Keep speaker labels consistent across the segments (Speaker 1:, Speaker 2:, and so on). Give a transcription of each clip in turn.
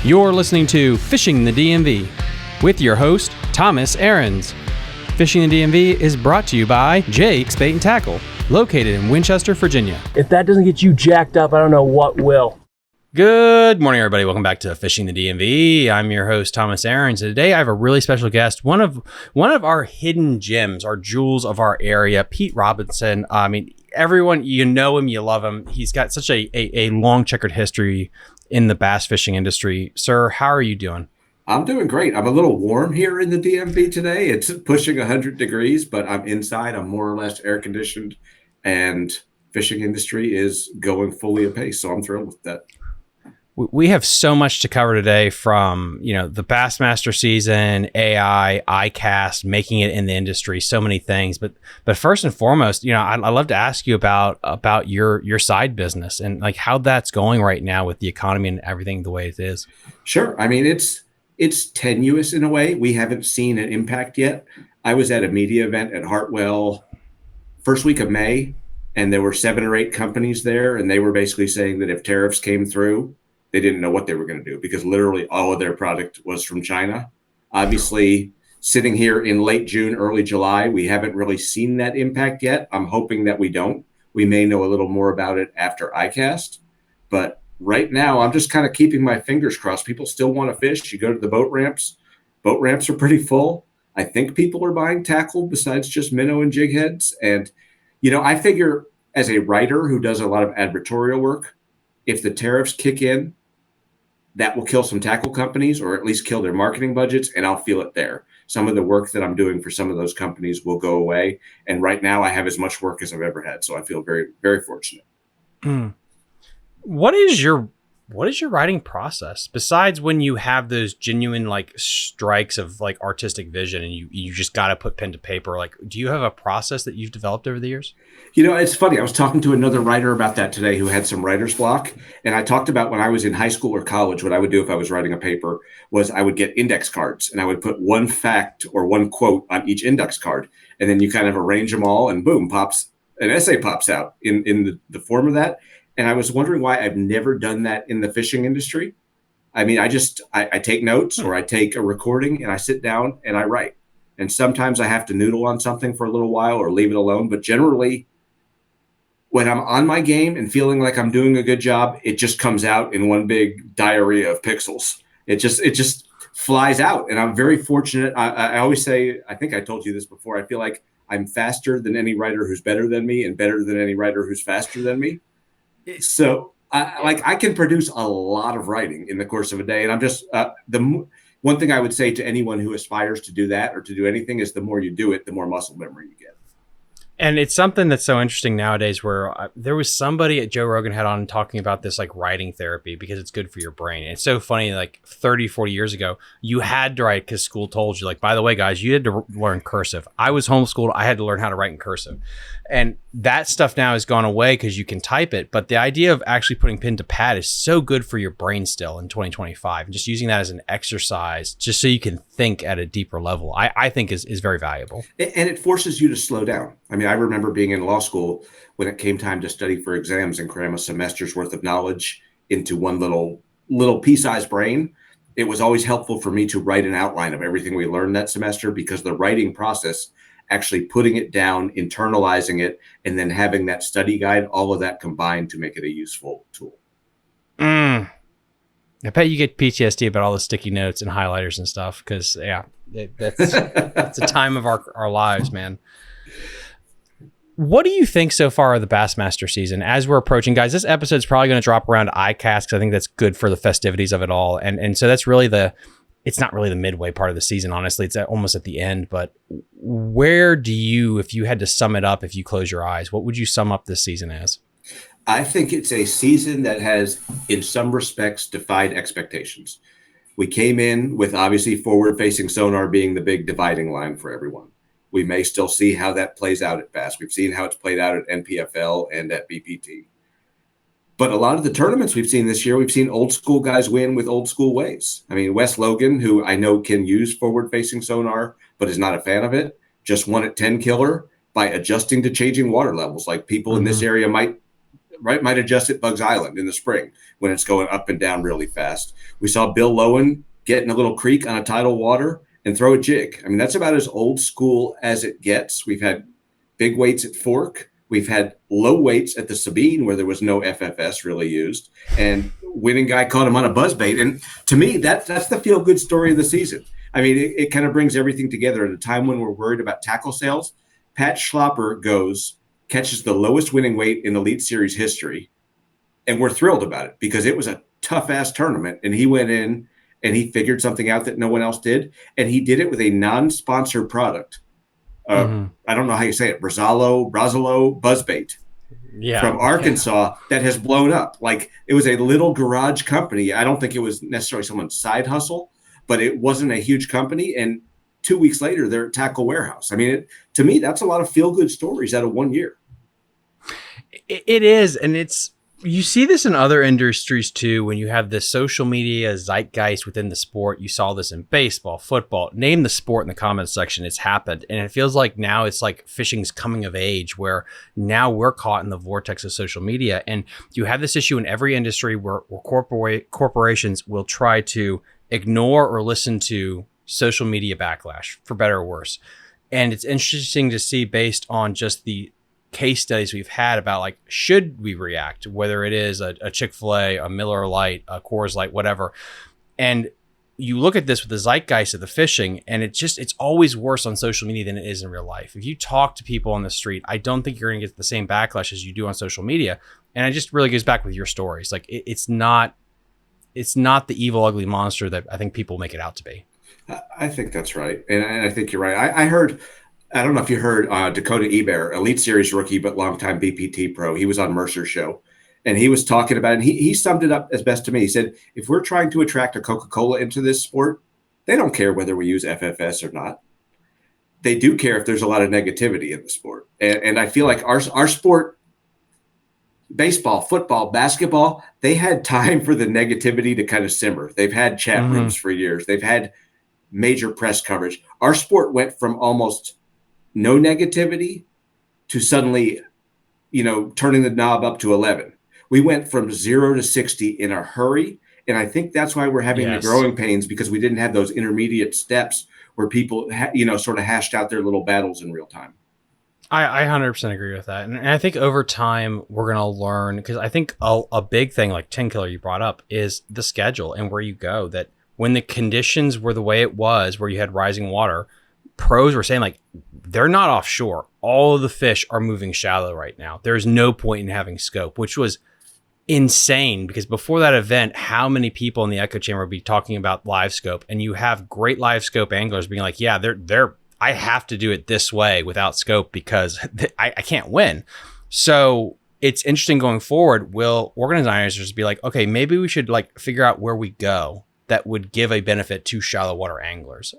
Speaker 1: You're listening to Fishing the DMV with your host, Thomas Ahrens. Fishing the DMV is brought to you by Jake's Bait and Tackle, located in Winchester, Virginia.
Speaker 2: If that doesn't get you jacked up, I don't know what will.
Speaker 1: Good morning, everybody. Welcome back to Fishing the DMV. I'm your host, Thomas Ahrens, and today I have a really special guest, one of our hidden gems, our jewels of our area, Pete Robinson. I mean, everyone, you know him, you love him. He's got such a long checkered history in the bass fishing industry. Sir, how are you doing?
Speaker 3: I'm doing great. I'm a little warm here in the DMV today. It's pushing 100 degrees, but I'm inside. I'm more or less air conditioned, and fishing industry is going fully apace. So I'm thrilled with that.
Speaker 1: We have so much to cover today, from, the Bassmaster season, AI, ICAST, making it in the industry, so many things. But first and foremost, I'd love to ask you about your side business and like how that's going right now with the economy and everything the way it is.
Speaker 3: Sure. I mean, it's tenuous in a way. We haven't seen an impact yet. I was at a media event at Hartwell first week of May, and there were 7 or 8 companies there, and they were basically saying that if tariffs came through, they didn't know what they were going to do because literally all of their product was from China. Obviously, sitting here in late June, early July, we haven't really seen that impact yet. I'm hoping that we don't. We may know a little more about it after ICAST. But right now, I'm just kind of keeping my fingers crossed. People still want to fish. You go to the boat ramps. Boat ramps are pretty full. I think people are buying tackle besides just minnow and jig heads. And, I figure as a writer who does a lot of advertorial work, if the tariffs kick in, that will kill some tackle companies, or at least kill their marketing budgets, and I'll feel it there. Some of the work that I'm doing for some of those companies will go away. And right now I have as much work as I've ever had. So I feel very, very fortunate.
Speaker 1: What is your writing process besides when you have those genuine like strikes of like artistic vision and you just got to put pen to paper? Like, do you have a process that you've developed over the years?
Speaker 3: It's funny. I was talking to another writer about that today who had some writer's block. And I talked about when I was in high school or college, what I would do if I was writing a paper was I would get index cards and I would put one fact or one quote on each index card. And then you kind of arrange them all and boom, an essay pops out in the form of that. And I was wondering why I've never done that in the fishing industry. I mean, I take notes or I take a recording and I sit down and I write. And sometimes I have to noodle on something for a little while or leave it alone. But generally, when I'm on my game and feeling like I'm doing a good job, it just comes out in one big diarrhea of pixels. It just flies out. And I'm very fortunate. I always say, I think I told you this before, I feel like I'm faster than any writer who's better than me and better than any writer who's faster than me. So I can produce a lot of writing in the course of a day. And I'm just the one thing I would say to anyone who aspires to do that or to do anything is the more you do it, the more muscle memory you get.
Speaker 1: And it's something that's so interesting nowadays where there was somebody at Joe Rogan had on talking about this like writing therapy because it's good for your brain. And it's so funny, like 30, 40 years ago, you had to write because school told you, like, by the way, guys, you had to learn cursive. I was homeschooled. I had to learn how to write in cursive. And that stuff now has gone away because you can type it. But the idea of actually putting pen to pad is so good for your brain still in 2025. And just using that as an exercise just so you can think at a deeper level, I think is very valuable.
Speaker 3: And it forces you to slow down. I mean, I remember being in law school when it came time to study for exams and cram a semester's worth of knowledge into one little pea-sized brain. It was always helpful for me to write an outline of everything we learned that semester because the writing process, actually putting it down, internalizing it, and then having that study guide, all of that combined to make it a useful tool.
Speaker 1: I bet you get PTSD about all the sticky notes and highlighters and stuff because, that's a time of our lives, man. What do you think so far of the Bassmaster season as we're approaching? Guys, this episode's probably going to drop around ICAST because I think that's good for the festivities of it all. And so that's really it's not really the midway part of the season, honestly. It's almost at the end. But where do you, if you had to sum it up, if you close your eyes, what would you sum up this season as?
Speaker 3: I think it's a season that has, in some respects, defied expectations. We came in with obviously forward-facing sonar being the big dividing line for everyone. We may still see how that plays out at Bass. We've seen how it's played out at NPFL and at BPT. But a lot of the tournaments we've seen this year, we've seen old school guys win with old school ways. I mean, Wes Logan, who I know can use forward-facing sonar, but is not a fan of it, just won at 10 killer by adjusting to changing water levels. Like people in this area might might adjust at Bugs Island in the spring when it's going up and down really fast. We saw Bill Lowen get in a little creek on a tidal water and throw a jig. I mean, that's about as old school as it gets. We've had big weights at Fork. We've had low weights at the Sabine where there was no FFS really used. And winning guy caught him on a buzzbait. And to me, that's the feel-good story of the season. I mean, it kind of brings everything together at a time when we're worried about tackle sales. Pat Schlopper catches the lowest winning weight in Elite Series history. And we're thrilled about it because it was a tough-ass tournament. And he went in and he figured something out that no one else did. And he did it with a non-sponsored product. I don't know how you say it, Brazalo buzzbait from Arkansas that has blown up. Like, it was a little garage company. I don't think it was necessarily someone's side hustle, but it wasn't a huge company. And 2 weeks later, they're at Tackle Warehouse. I mean, to me, that's a lot of feel-good stories out of 1 year.
Speaker 1: It is. And you see this in other industries too, when you have this social media zeitgeist within the sport. You saw this in baseball, football, name the sport in the comments section. It's happened. And it feels like now it's like fishing's coming of age, where now we're caught in the vortex of social media. And you have this issue in every industry where corporations will try to ignore or listen to social media backlash, for better or worse. And it's interesting to see, based on just the case studies we've had about, like, should we react, whether it is a Chick-fil-A, a Miller Lite, a Coors Light, whatever. And you look at this with the zeitgeist of the fishing, and it's always worse on social media than it is in real life. If you talk to people on the street, I don't think you're going to get the same backlash as you do on social media. And it just really goes back with your stories. Like, it's not the evil, ugly monster that I think people make it out to be.
Speaker 3: I think that's right. And I think you're right. I don't know if you heard Dakota Ebert, Elite Series rookie, but longtime BPT pro. He was on Mercer's show, and he was talking about it. And he summed it up as best to me. He said, if we're trying to attract a Coca-Cola into this sport, they don't care whether we use FFS or not. They do care if there's a lot of negativity in the sport. And I feel like our sport, baseball, football, basketball, they had time for the negativity to kind of simmer. They've had chat rooms for years. They've had major press coverage. Our sport went from almost no negativity to suddenly, turning the knob up to 11. We went from 0 to 60 in a hurry. And I think that's why we're having the growing pains, because we didn't have those intermediate steps where people, sort of hashed out their little battles in real time.
Speaker 1: I 100% agree with that. And I think over time we're going to learn, because I think a big thing, like 10 Killer you brought up, is the schedule and where you go. That when the conditions were the way it was, where you had rising water, pros were saying, like, they're not offshore. All of the fish are moving shallow right now. There's no point in having scope, which was insane, because before that event, how many people in the echo chamber would be talking about live scope? And you have great live scope anglers being like, yeah, I have to do it this way without scope because I can't win. So it's interesting going forward. Will organizers be like, okay, maybe we should figure out where we go that would give a benefit to shallow water anglers.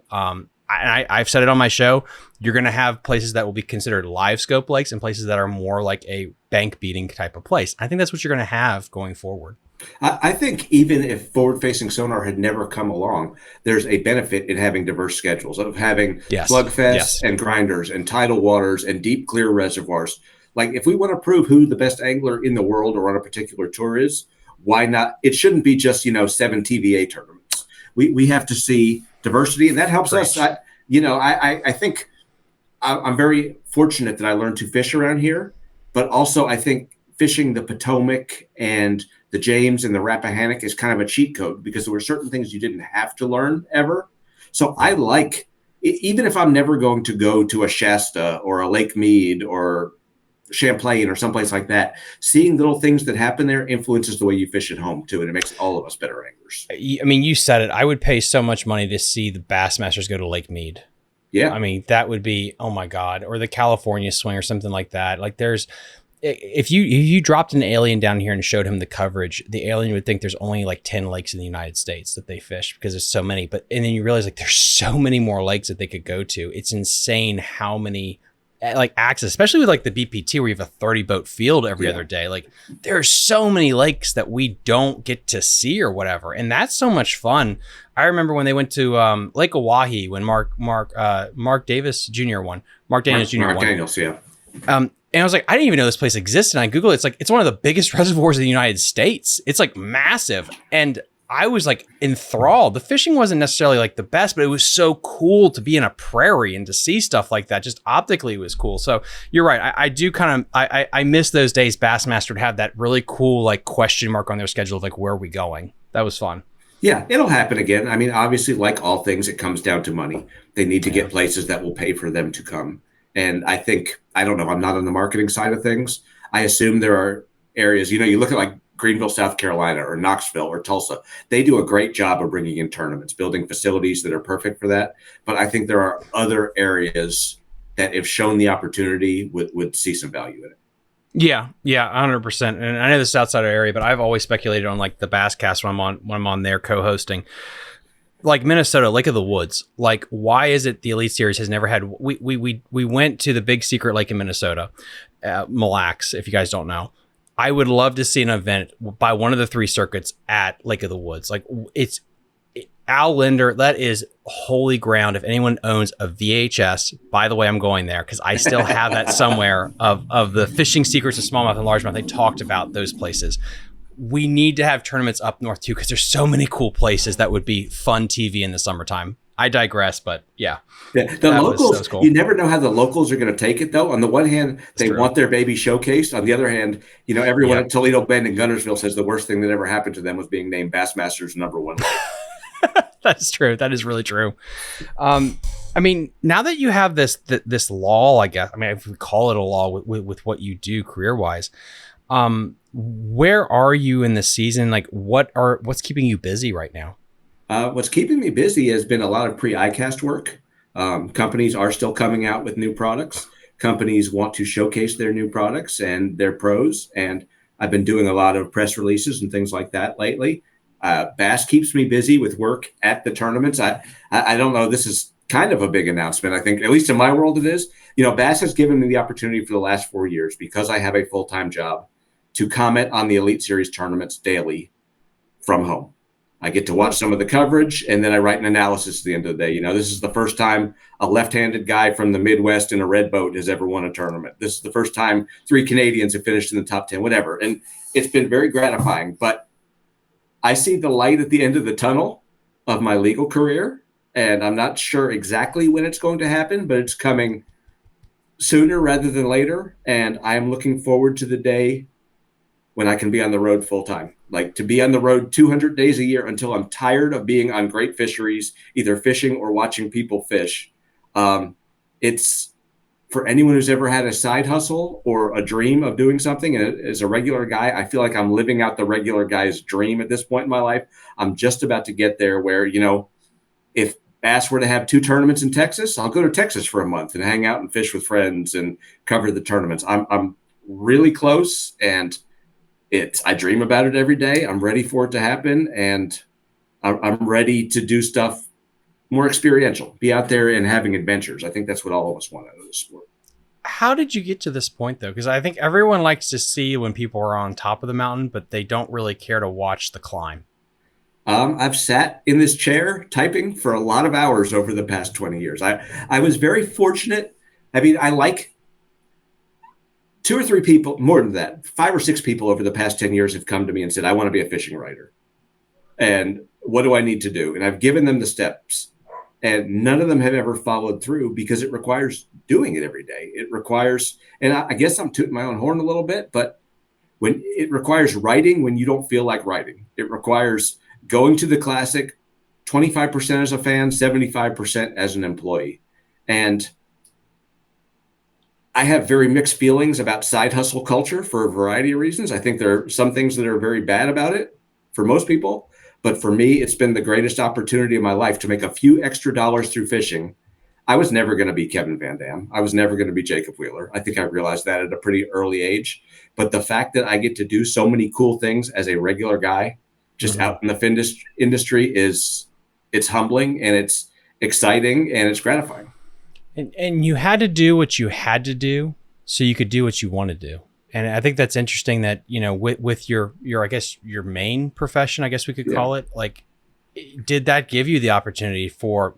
Speaker 1: I've said it on my show, you're going to have places that will be considered live scope lakes and places that are more like a bank beating type of place. I think that's what you're going to have going forward.
Speaker 3: I think even if forward-facing sonar had never come along, there's a benefit in having diverse schedules, of having slugfests and grinders and tidal waters and deep, clear reservoirs. Like, if we want to prove who the best angler in the world or on a particular tour is, why not? It shouldn't be just, 7 TVA tournaments. We have to see diversity, and that helps us. I think I'm very fortunate that I learned to fish around here, but also I think fishing the Potomac and the James and the Rappahannock is kind of a cheat code, because there were certain things you didn't have to learn ever. So I like, even if I'm never going to go to a Shasta or a Lake Mead or Champlain or someplace like that, seeing little things that happen there influences the way you fish at home too, and it makes all of us better anglers.
Speaker 1: I mean, you said it. I would pay so much money to see the Bassmasters go to Lake Mead.
Speaker 3: Yeah.
Speaker 1: I mean, that would be, oh my God, or the California swing or something like that. Like, if you dropped an alien down here and showed him the coverage, the alien would think there's only 10 lakes in the United States that they fish, because there's so many. And then you realize there's so many more lakes that they could go to. It's insane how many access, especially with the BPT, where you have a 30 boat field every other day. There are so many lakes that we don't get to see or whatever, and that's so much fun. I remember when they went to Lake Oahe when Mark Davis Jr. won. Mark Daniels Jr. won.
Speaker 3: Daniels, yeah.
Speaker 1: And I was like, I didn't even know this place existed. And I Googled it. It's like, it's one of the biggest reservoirs in the United States. It's like massive. And I was like enthralled. The fishing wasn't necessarily like the best, but it was so cool to be in a prairie and to see stuff like that. Just optically it was cool. So you're right. I do kind of, I miss those days. Bassmaster would have that really cool like question mark on their schedule of like, where are we going? That was fun.
Speaker 3: Yeah, it'll happen again. I mean, obviously, like all things, it comes down to money. They need to get places that will pay for them to come. And I think, I don't know, I'm not on the marketing side of things. I assume there are areas, you look at like Greenville, South Carolina, or Knoxville or Tulsa. They do a great job of bringing in tournaments, building facilities that are perfect for that. But I think there are other areas that, if shown the opportunity, would see some value in it.
Speaker 1: Yeah, 100%. And I know this is outside our area, but I've always speculated on like the Basscast when I'm on there co-hosting. Like Minnesota, Lake of the Woods. Like, why is it the Elite Series has never had? We went to the big secret lake in Minnesota, Mille Lacs, if you guys don't know. I would love to see an event by one of the 3 circuits at Lake of the Woods. Like, it's Al Linder. That is holy ground. If anyone owns a VHS, by the way, I'm going there because I still have that somewhere of the fishing secrets of smallmouth and largemouth. They talked about those places. We need to have tournaments up north too, because there's so many cool places that would be fun TV in the summertime. I digress, but yeah.
Speaker 3: The locals, was cool. You never know how the locals are going to take it, though. On the one hand, they want their baby showcased. On the other hand, everyone at Toledo Bend and Guntersville says the worst thing that ever happened to them was being named Bassmaster's #1.
Speaker 1: That's true. That is really true. I mean, now that you have this law, I guess, I mean, if we call it a law with what you do career-wise, where are you in the season? Like, what's keeping you busy right now?
Speaker 3: What's keeping me busy has been a lot of pre-ICAST work. Companies are still coming out with new products. Companies want to showcase their new products and their pros. And I've been doing a lot of press releases and things like that lately. Bass keeps me busy with work at the tournaments. I don't know. This is kind of a big announcement. I think, at least in my world, it is. Bass has given me the opportunity for the last 4 years, because I have a full-time job, to comment on the Elite Series tournaments daily from home. I get to watch some of the coverage, and then I write an analysis at the end of the day. This is the first time a left-handed guy from the Midwest in a red boat has ever won a tournament. This is the first time 3 Canadians have finished in the top 10, whatever. And it's been very gratifying. But I see the light at the end of the tunnel of my legal career, and I'm not sure exactly when it's going to happen, but it's coming sooner rather than later. And I'm looking forward to the day when I can be on the road full time, like to be on the road 200 days a year until I'm tired of being on great fisheries, either fishing or watching people fish. It's for anyone who's ever had a side hustle or a dream of doing something. And as a regular guy, I feel like I'm living out the regular guy's dream at this point in my life. I'm just about to get there where, if Bass were to have 2 tournaments in Texas, I'll go to Texas for a month and hang out and fish with friends and cover the tournaments. I'm really close, and I dream about it every day. I'm ready for it to happen, and I'm ready to do stuff more experiential, be out there and having adventures. I think that's what all of us want out of the sport.
Speaker 1: How did you get to this point, though? Because I think everyone likes to see when people are on top of the mountain, but they don't really care to watch the climb.
Speaker 3: I've sat in this chair typing for a lot of hours over the past 20 years. I was very fortunate. I mean, I like 2 or 3 people, more than that, 5 or 6 people over the past 10 years have come to me and said, I want to be a fishing writer. And what do I need to do? And I've given them the steps, and none of them have ever followed through, because it requires doing it every day. It requires, and I guess I'm tooting my own horn a little bit, but when it requires writing when you don't feel like writing, it requires going to the Classic 25% as a fan, 75% as an employee. And I have very mixed feelings about side hustle culture for a variety of reasons. I think there are some things that are very bad about it for most people, but for me, it's been the greatest opportunity of my life to make a few extra dollars through fishing. I was never going to be Kevin Van Dam. I was never going to be Jacob Wheeler. I think I realized that at a pretty early age. But the fact that I get to do so many cool things as a regular guy, just out in the industry, it's humbling, and it's exciting, and it's gratifying.
Speaker 1: And you had to do what you had to do so you could do what you want to do. And I think that's interesting that, with your I guess your main profession, I guess we could call it, like, did that give you the opportunity for,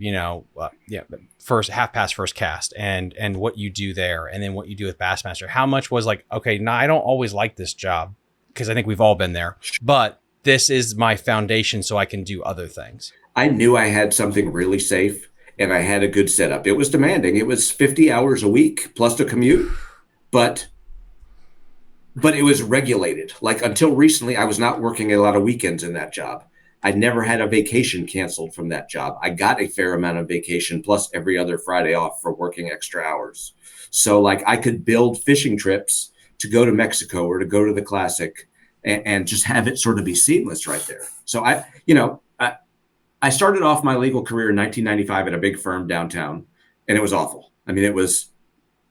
Speaker 1: first half past first cast and what you do there, and then what you do with Bassmaster? How much was like, okay, no, I don't always like this job, because I think we've all been there, but this is my foundation so I can do other things.
Speaker 3: I knew I had something really safe and I had a good setup. It was demanding. It was 50 hours a week plus the commute, but it was regulated. Like until recently, I was not working a lot of weekends in that job. I never had a vacation canceled from that job. I got a fair amount of vacation plus every other Friday off for working extra hours. So like I could build fishing trips to go to Mexico or to go to the Classic and just have it sort of be seamless right there. So I started off my legal career in 1995 at a big firm downtown, and it was awful. I mean, it was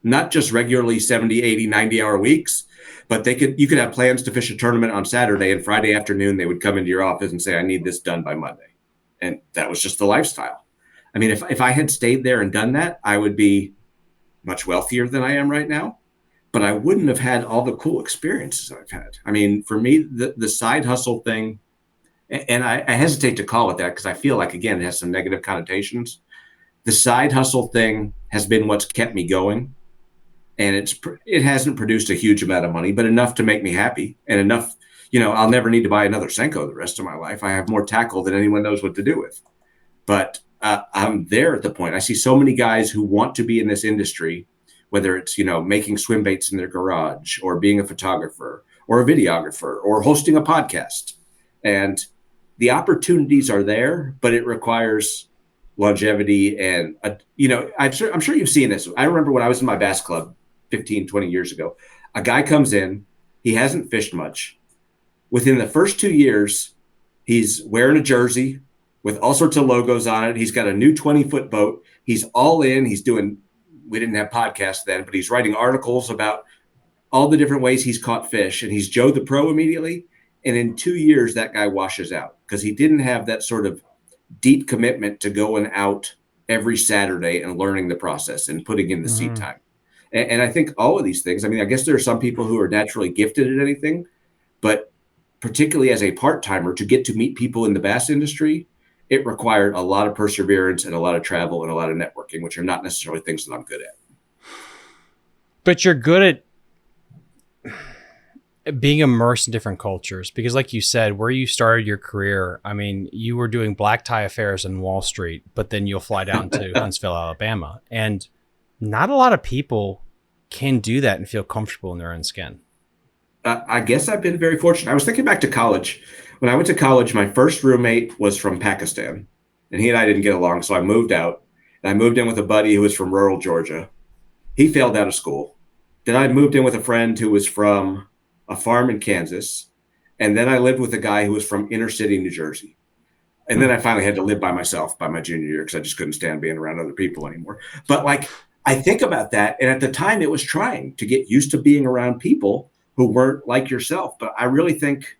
Speaker 3: not just regularly 70, 80, 90-hour weeks, but you could have plans to fish a tournament on Saturday, and Friday afternoon they would come into your office and say, I need this done by Monday. And that was just the lifestyle. I mean, if I had stayed there and done that, I would be much wealthier than I am right now, but I wouldn't have had all the cool experiences I've had. I mean, for me, the side hustle thing, and I hesitate to call it that because I feel like, again, it has some negative connotations. The side hustle thing has been what's kept me going. And it hasn't produced a huge amount of money, but enough to make me happy, and enough, I'll never need to buy another Senko the rest of my life. I have more tackle than anyone knows what to do with. But I'm there at the point. I see so many guys who want to be in this industry, whether it's, making swim baits in their garage or being a photographer or a videographer or hosting a podcast. And the opportunities are there, but it requires longevity. And, I'm sure you've seen this. I remember when I was in my bass club 15, 20 years ago, a guy comes in, he hasn't fished much. Within the first 2 years, he's wearing a jersey with all sorts of logos on it. He's got a new 20-foot boat. He's all in. We didn't have podcasts then, but he's writing articles about all the different ways he's caught fish, and he's Joe the Pro immediately. And in 2 years, that guy washes out because he didn't have that sort of deep commitment to going out every Saturday and learning the process and putting in the seat time. And I think all of these things, I mean, I guess there are some people who are naturally gifted at anything, but particularly as a part-timer, to get to meet people in the bass industry, it required a lot of perseverance and a lot of travel and a lot of networking, which are not necessarily things that I'm good at.
Speaker 1: But you're good at being immersed in different cultures, because like you said, where you started your career, I mean, you were doing black tie affairs in Wall Street, but then you'll fly down to Huntsville, Alabama. And not a lot of people can do that and feel comfortable in their own skin.
Speaker 3: I guess I've been very fortunate. I was thinking back to college. When I went to college, my first roommate was from Pakistan, and he and I didn't get along, so I moved out. And I moved in with a buddy who was from rural Georgia. He failed out of school. Then I moved in with a friend who was from a farm in Kansas. And then I lived with a guy who was from inner city New Jersey. And then I finally had to live by myself by my junior year because I just couldn't stand being around other people anymore. But I think about that. And at the time it was trying to get used to being around people who weren't like yourself. But I really think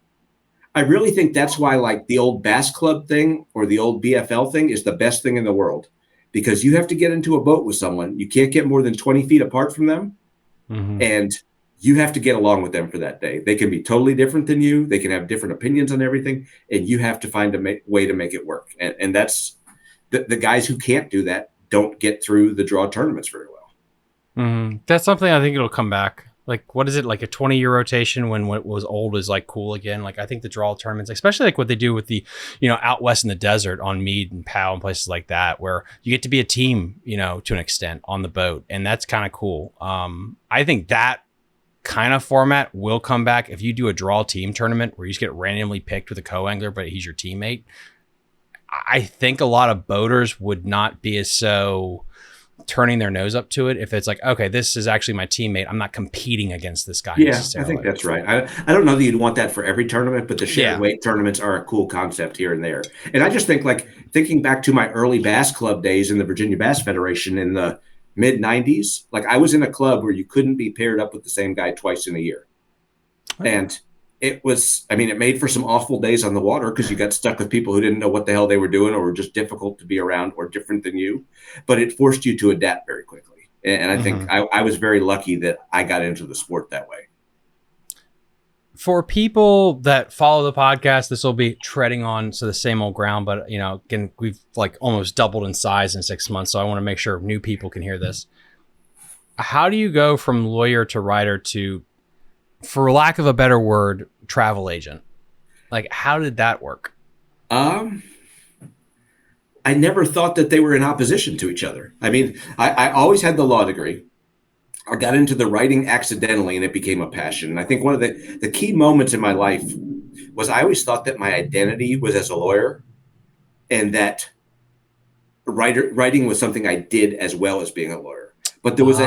Speaker 3: that's why like the old Bass Club thing or the old BFL thing is the best thing in the world, because you have to get into a boat with someone. You can't get more than 20 feet apart from them. And you have to get along with them for that day. They can be totally different than you. They can have different opinions on everything. And you have to find a way to make it work. And that's the guys who can't do that don't get through the draw tournaments very well.
Speaker 1: That's something I think it'll come back. Like, what is it, like a 20-year rotation when what was old is like cool again? Like, I think the draw tournaments, especially like what they do with the, out west in the desert on Mead and Powell and places like that, where you get to be a team, to an extent on the boat. And that's kind of cool. I think that kind of format will come back if you do a draw team tournament where you just get randomly picked with a co-angler, but he's your teammate. I think a lot of boaters would not be as so turning their nose up to it if it's like, okay, this is actually my teammate. I'm not competing against this guy.
Speaker 3: Yeah, I think that's right. I don't know that you'd want that for every tournament, but the shared weight tournaments are a cool concept here and there. And I just think, like, thinking back to my early bass club days in the Virginia Bass Federation in the mid 90s, like I was in a club where you couldn't be paired up with the same guy twice in a year. And it made for some awful days on the water because you got stuck with people who didn't know what the hell they were doing or were just difficult to be around or different than you. But it forced you to adapt very quickly. And I think I was very lucky that I got into the sport that way.
Speaker 1: For people that follow the podcast, this will be treading on the same old ground, but again, we've like almost doubled in size in 6 months. So I want to make sure new people can hear this. How do you go from lawyer to writer to, for lack of a better word, travel agent? Like, how did that work?
Speaker 3: I never thought that they were in opposition to each other. I mean, I always had the law degree. I got into the writing accidentally, and it became a passion. And I think one of the key moments in my life was I always thought that my identity was as a lawyer, and that writing was something I did as well as being a lawyer. But there was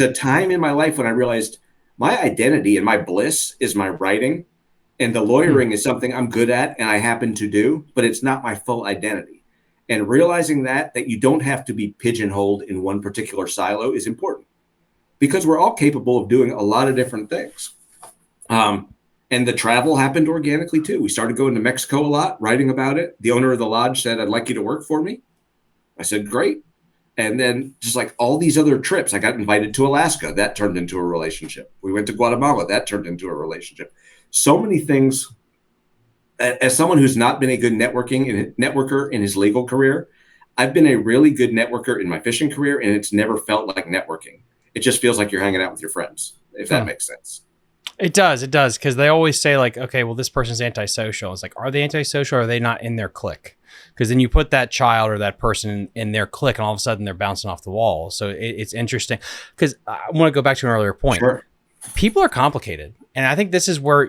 Speaker 3: a time in my life when I realized my identity and my bliss is my writing, and the lawyering is something I'm good at and I happen to do, but it's not my full identity. And realizing that you don't have to be pigeonholed in one particular silo is important, because we're all capable of doing a lot of different things. And the travel happened organically too. We started going to Mexico a lot, writing about it. The owner of the lodge said, "I'd like you to work for me." I said, "Great." And then just like all these other trips, I got invited to Alaska. That turned into a relationship. We went to Guatemala. That turned into a relationship. So many things. As someone who's not been a good networker in his legal career, I've been a really good networker in my fishing career, and it's never felt like networking. It just feels like you're hanging out with your friends, if that makes sense.
Speaker 1: It does. Because they always say like, okay, well, this person's antisocial. It's like, are they antisocial or are they not in their clique? Because then you put that child or that person in their clique and all of a sudden they're bouncing off the wall. So it's interesting, because I want to go back to an earlier point.
Speaker 3: Sure.
Speaker 1: People are complicated. And I think this is where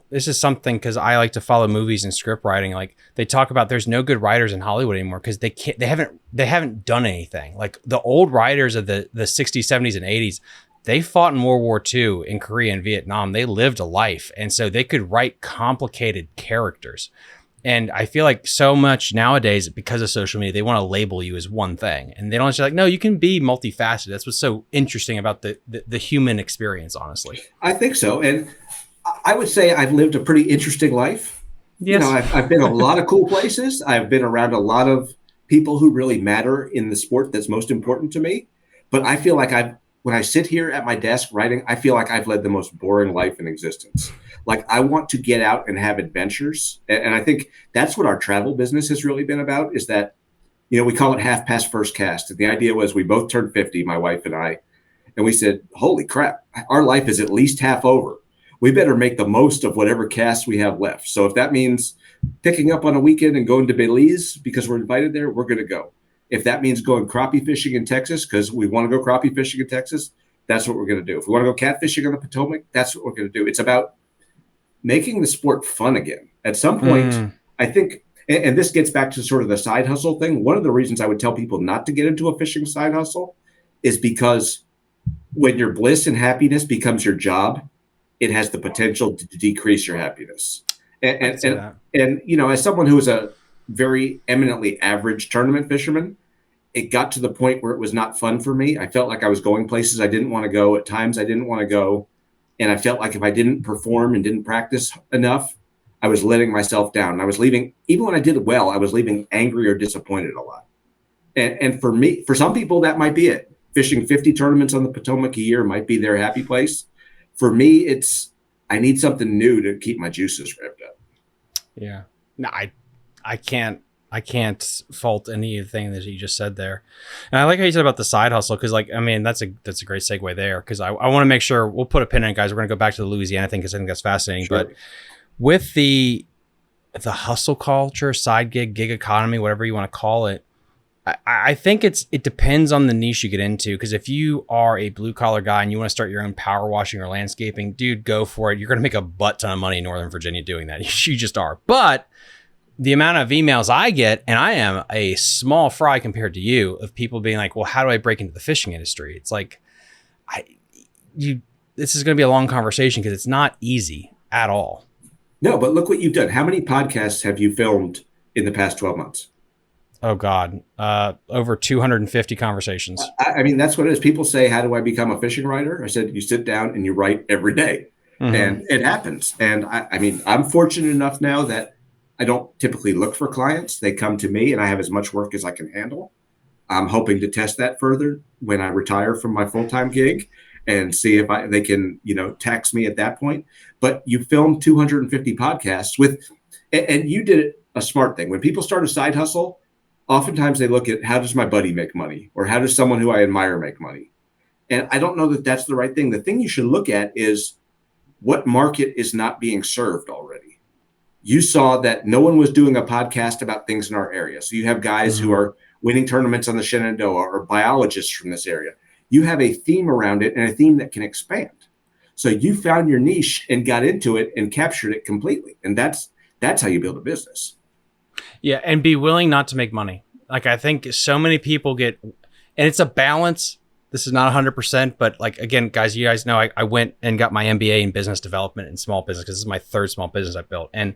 Speaker 1: this is something, because I like to follow movies and script writing. Like they talk about there's no good writers in Hollywood anymore because they haven't done anything. Like the old writers of the 60s, 70s, and 80s, they fought in World War II in Korea and Vietnam. They lived a life. And so they could write complicated characters. And I feel like so much nowadays, because of social media, they want to label you as one thing. And they don't just like, no, you can be multifaceted. That's what's so interesting about the human experience, honestly.
Speaker 3: I think so. And I would say I've lived a pretty interesting life.
Speaker 1: Yes.
Speaker 3: I've been a lot of cool places. I've been around a lot of people who really matter in the sport that's most important to me. But I feel like when I sit here at my desk writing, I feel like I've led the most boring life in existence. Like I want to get out and have adventures. And I think that's what our travel business has really been about, is that, we call it half past first cast. And the idea was we both turned 50, my wife and I, and we said, holy crap, our life is at least half over. We better make the most of whatever cast we have left. So if that means picking up on a weekend and going to Belize because we're invited there, we're going to go. If that means going crappie fishing in Texas because we want to go crappie fishing in Texas, that's what we're going to do. If we want to go catfishing on the Potomac, that's what we're going to do. It's about making the sport fun again. At some point, I think, and this gets back to sort of the side hustle thing. One of the reasons I would tell people not to get into a fishing side hustle is because when your bliss and happiness becomes your job, it has the potential to decrease your happiness. And as someone who is a very eminently average tournament fisherman, it got to the point where it was not fun for me. I felt like I was going places I didn't want to go. At times I didn't want to go. And I felt like if I didn't perform and didn't practice enough, I was letting myself down. And I was leaving, even when I did well, I was leaving angry or disappointed a lot. And for me, for some people, that might be it. Fishing 50 tournaments on the Potomac a year might be their happy place. For me, I need something new to keep my juices revved up.
Speaker 1: Yeah. No, I can't fault anything that you just said there. And I like how you said about the side hustle, because that's a great segue there, because I want to make sure we'll put a pin in it, guys. We're going to go back to the Louisiana thing because I think that's fascinating. Sure. But with the hustle culture, side gig economy, whatever you want to call it, I think it depends on the niche you get into. Because if you are a blue collar guy and you want to start your own power washing or landscaping, dude, go for it. You're going to make a butt ton of money in Northern Virginia doing that. You just are. But the amount of emails I get, and I am a small fry compared to you, of people being like, well, how do I break into the fishing industry? It's like, this is going to be a long conversation because it's not easy at all.
Speaker 3: No, but look what you've done. How many podcasts have you filmed in the past 12 months?
Speaker 1: Oh God. Over 250 conversations.
Speaker 3: I mean, that's what it is. People say, how do I become a fishing writer? I said, you sit down and you write every day. Mm-hmm. And it happens. And I mean, I'm fortunate enough now that I don't typically look for clients. They come to me and I have as much work as I can handle. I'm hoping to test that further when I retire from my full-time gig and see if they can, tax me at that point. But you filmed 250 podcasts and you did a smart thing. When people start a side hustle, oftentimes they look at, how does my buddy make money? Or how does someone who I admire make money? And I don't know that that's the right thing. The thing you should look at is, what market is not being served already? You saw that no one was doing a podcast about things in our area. So you have guys who are winning tournaments on the Shenandoah, or biologists from this area. You have a theme around it, and a theme that can expand. So you found your niche and got into it and captured it completely. And that's how you build a business.
Speaker 1: Yeah. And be willing not to make money. Like, I think so many people get, and it's a balance. This is not 100%, but like, again, guys, you guys know I went and got my MBA in business development and small business, because this is my third small business I built. And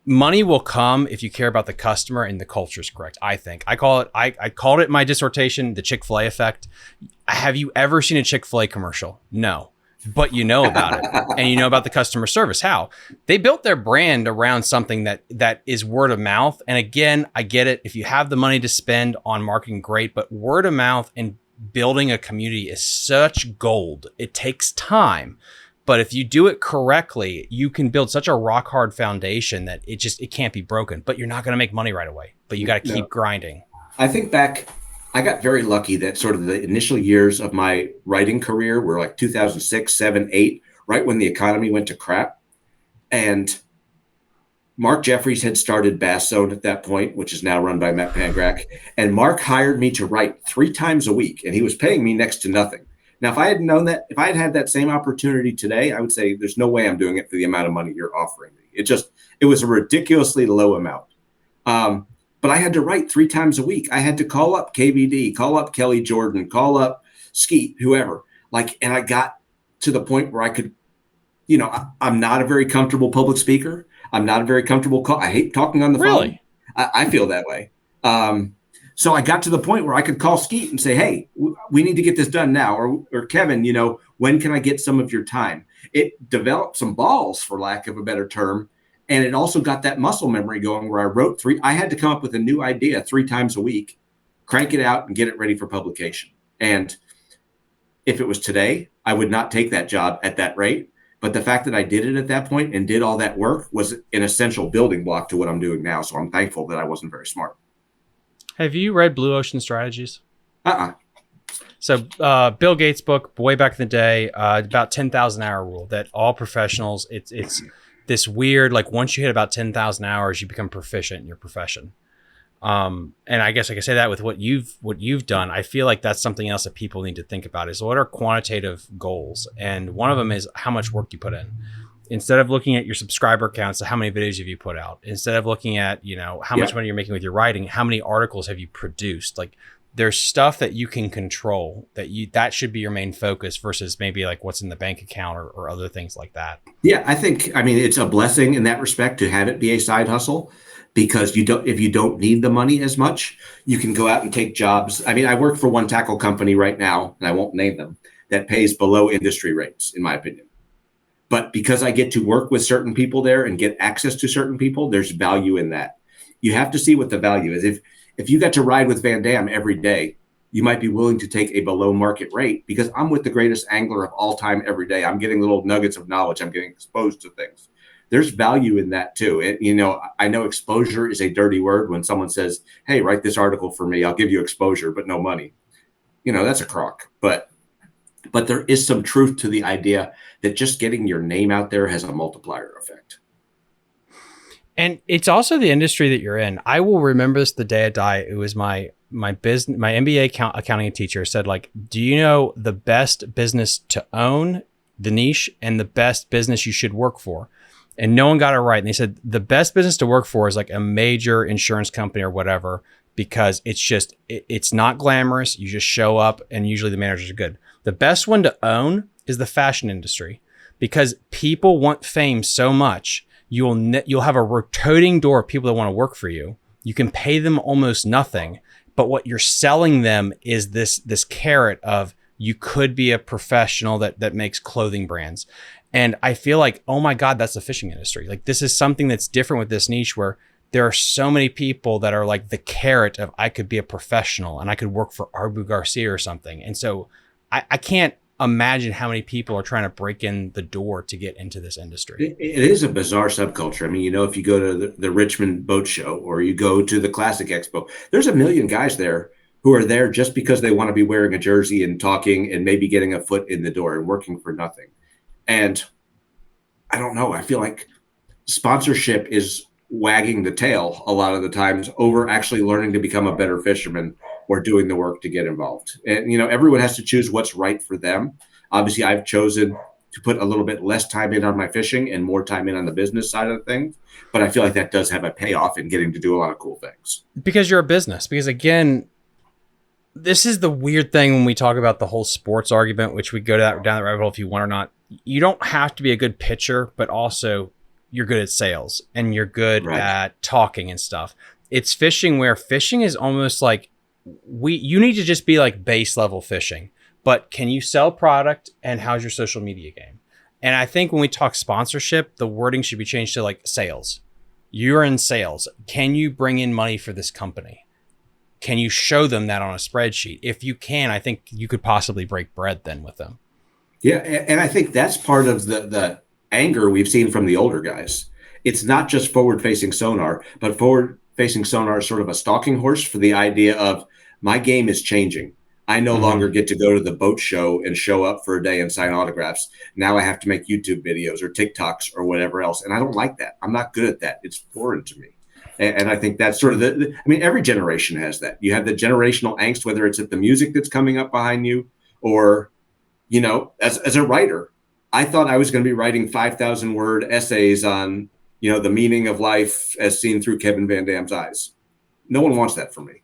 Speaker 1: money will come if you care about the customer and the culture is correct. I think I called it in my dissertation, the Chick-fil-A effect. Have you ever seen a Chick-fil-A commercial? No, but you know about it, and you know about the customer service. How they built their brand around something that is word of mouth. And again, I get it. If you have the money to spend on marketing, great, but word of mouth and building a community is such gold. It takes time, but if you do it correctly, you can build such a rock hard foundation that it can't be broken. But you're not going to make money right away, but you got to keep grinding.
Speaker 3: I think back, I got very lucky that sort of the initial years of my writing career were like 2006, 7, 8, right when the economy went to crap. And Mark Jeffries had started Bass Zone at that point, which is now run by Matt Pangrac. And Mark hired me to write 3 times a week, and he was paying me next to nothing. Now, if I had known that, if I had had that same opportunity today, I would say there's no way I'm doing it for the amount of money you're offering me. It was a ridiculously low amount. But I had to write 3 times a week. I had to call up KVD, call up Kelly Jordan, call up Skeet, whoever. And I got to the point where I could, I'm not a very comfortable public speaker. I'm not a very comfortable I hate talking on the phone.
Speaker 1: Really?
Speaker 3: I feel that way. So I got to the point where I could call Skeet and say, hey, we need to get this done now. Or Kevin, when can I get some of your time? It developed some balls, for lack of a better term. And it also got that muscle memory going where I wrote I had to come up with a new idea 3 times a week, crank it out and get it ready for publication. And if it was today, I would not take that job at that rate. But the fact that I did it at that point and did all that work was an essential building block to what I'm doing now. So I'm thankful that I wasn't very smart. Have
Speaker 1: you read Blue Ocean Strategies?
Speaker 3: Uh-uh.
Speaker 1: So Bill Gates' book, way back in the day, about 10,000 hour rule, that all professionals, it's this weird, like once you hit about 10,000 hours, you become proficient in your profession. And I guess I can say that with what you've done. I feel like that's something else that people need to think about is, what are quantitative goals? And one of them is how much work you put in. Instead of looking at your subscriber counts, so how many videos have you put out? Instead of looking at, how much money you're making with your writing, how many articles have you produced? Like, there's stuff that you can control that should be your main focus versus maybe like what's in the bank account or other things like that.
Speaker 3: Yeah, I mean, it's a blessing in that respect to have it be a side hustle, because if you don't need the money as much, you can go out and take jobs. I mean, I work for one tackle company right now, and I won't name them, that pays below industry rates, in my opinion. But because I get to work with certain people there and get access to certain people, there's value in that. You have to see what the value is. If you got to ride with Van Dam every day, you might be willing to take a below market rate, because I'm with the greatest angler of all time every day. I'm getting little nuggets of knowledge. I'm getting exposed to things. There's value in that too. I know exposure is a dirty word when someone says, hey, write this article for me. I'll give you exposure, but no money. That's a crock. But there is some truth to the idea that just getting your name out there has a multiplier effect.
Speaker 1: And it's also the industry that you're in. I will remember this the day I die. It was my MBA accounting teacher said, like, do you know the best business to own, the niche, and the best business you should work for? And no one got it right. And they said the best business to work for is like a major insurance company or whatever, because it's not glamorous. You just show up and usually the managers are good. The best one to own is the fashion industry, because people want fame so much. You'll have a rotating door of people that want to work for you. You can pay them almost nothing, but what you're selling them is this carrot of, you could be a professional that makes clothing brands. And I feel like, oh my God, that's the fishing industry. Like, this is something that's different with this niche, where there are so many people that are like the carrot of, I could be a professional and I could work for Arbu Garcia or something. And so I can't imagine how many people are trying to break in the door to get into this industry.
Speaker 3: It is a bizarre subculture. I mean, if you go to the Richmond Boat Show or you go to the Classic Expo, there's a million guys there who are there just because they want to be wearing a jersey and talking and maybe getting a foot in the door and working for nothing. And I don't know. I feel like sponsorship is wagging the tail a lot of the times over actually learning to become a better fisherman or doing the work to get involved. And, everyone has to choose what's right for them. Obviously, I've chosen to put a little bit less time in on my fishing and more time in on the business side of things. But I feel like that does have a payoff in getting to do a lot of cool things.
Speaker 1: Because you're a business. Because again, this is the weird thing when we talk about the whole sports argument, which we go down that rabbit hole if you want or not. You don't have to be a good pitcher, but also you're good at sales and you're good at talking and stuff. It's fishing where fishing is almost like you need to just be like base level fishing, but can you sell product and how's your social media game? And I think when we talk sponsorship, the wording should be changed to like sales. You're in sales. Can you bring in money for this company? Can you show them that on a spreadsheet? If you can, I think you could possibly break bread then with them.
Speaker 3: Yeah. And I think that's part of the anger we've seen from the older guys. It's not just forward facing sonar, but forward facing sonar is sort of a stalking horse for the idea of my game is changing. I no longer get to go to the boat show and show up for a day and sign autographs. Now I have to make YouTube videos or TikToks or whatever else. And I don't like that. I'm not good at that. It's foreign to me. And I think that's sort of every generation has that. You have the generational angst, whether it's at the music that's coming up behind you or, as a writer, I thought I was going to be writing 5,000 word essays on, the meaning of life as seen through Kevin Van Dam's eyes. No one wants that from me.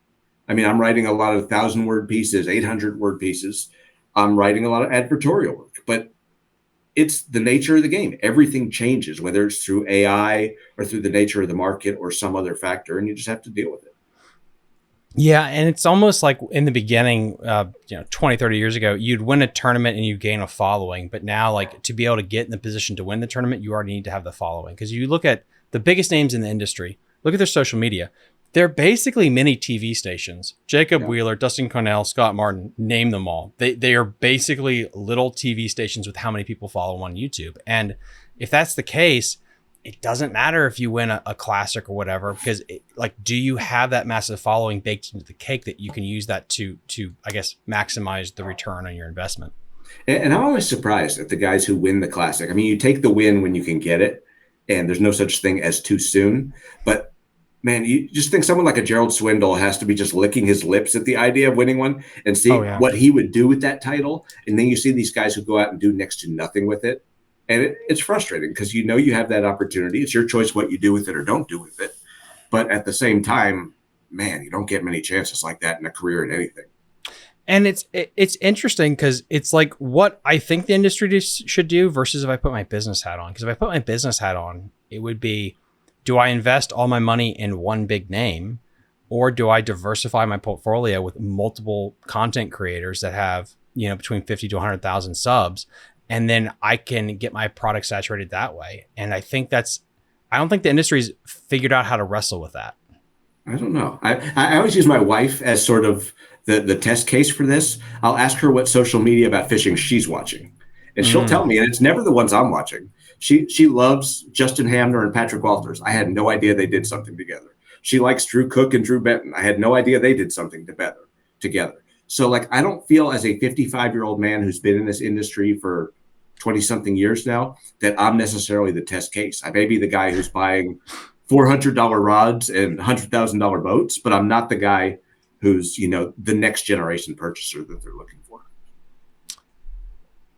Speaker 3: I mean, I'm writing a lot of 1,000-word pieces, 800-word pieces. I'm writing a lot of advertorial work, but it's the nature of the game. Everything changes, whether it's through AI or through the nature of the market or some other factor, and you just have to deal with it.
Speaker 1: Yeah, and it's almost like in the beginning, 20, 30 years ago, you'd win a tournament and you gain a following. But now, like, to be able to get in the position to win the tournament, you already need to have the following. Because you look at the biggest names in the industry, look at their social media. They're basically mini TV stations. Jacob Wheeler, Dustin Cornell, Scott Martin, name them all. They are basically little TV stations with how many people follow on YouTube. And if that's the case, it doesn't matter if you win a classic or whatever, because do you have that massive following baked into the cake that you can use that to I guess, maximize the return on your investment?
Speaker 3: And I'm always surprised at the guys who win the classic. I mean, you take the win when you can get it, and there's no such thing as too soon. But man, you just think someone like a Gerald Swindle has to be just licking his lips at the idea of winning one and see what he would do with that title. And then you see these guys who go out and do next to nothing with it. And it's frustrating because you have that opportunity. It's your choice what you do with it or don't do with it. But at the same time, man, you don't get many chances like that in a career in anything.
Speaker 1: And it's interesting because it's like what I think the industry should do versus if I put my business hat on. Because if I put my business hat on, it would be, do I invest all my money in one big name, or do I diversify my portfolio with multiple content creators that have, between 50 to 100,000 subs, and then I can get my product saturated that way? And I don't think the industry's figured out how to wrestle with that.
Speaker 3: I don't know. I always use my wife as sort of the test case for this. I'll ask her what social media about fishing she's watching, and she'll tell me, and it's never the ones I'm watching. She loves Justin Hamner and Patrick Walters. I had no idea they did something together. She likes Drew Cook and Drew Benton. I had no idea they did something together. So I don't feel as a 55-year-old man who's been in this industry for 20-something years now that I'm necessarily the test case. I may be the guy who's buying $400 rods and $100,000 boats, but I'm not the guy who's, the next generation purchaser that they're looking for.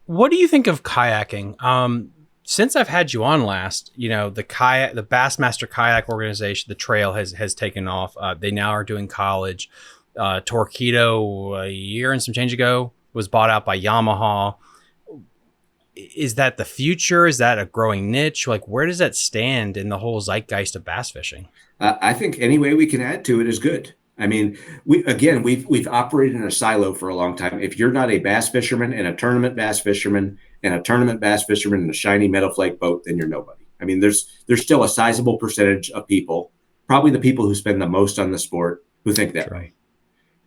Speaker 1: What do you think of kayaking? Since I've had you on last, the Bassmaster Kayak organization, the trail has taken off. They now are doing college. Torpedo a year and some change ago was bought out by Yamaha. Is that the future? Is that a growing niche? Where does that stand in the whole zeitgeist of bass fishing?
Speaker 3: I think any way we can add to it is good. I mean, we've operated in a silo for a long time. If you're not a bass fisherman and a tournament bass fisherman and a tournament bass fisherman in a shiny metal flake boat, then you're nobody. I mean, there's still a sizable percentage of people, probably the people who spend the most on the sport, who think that way.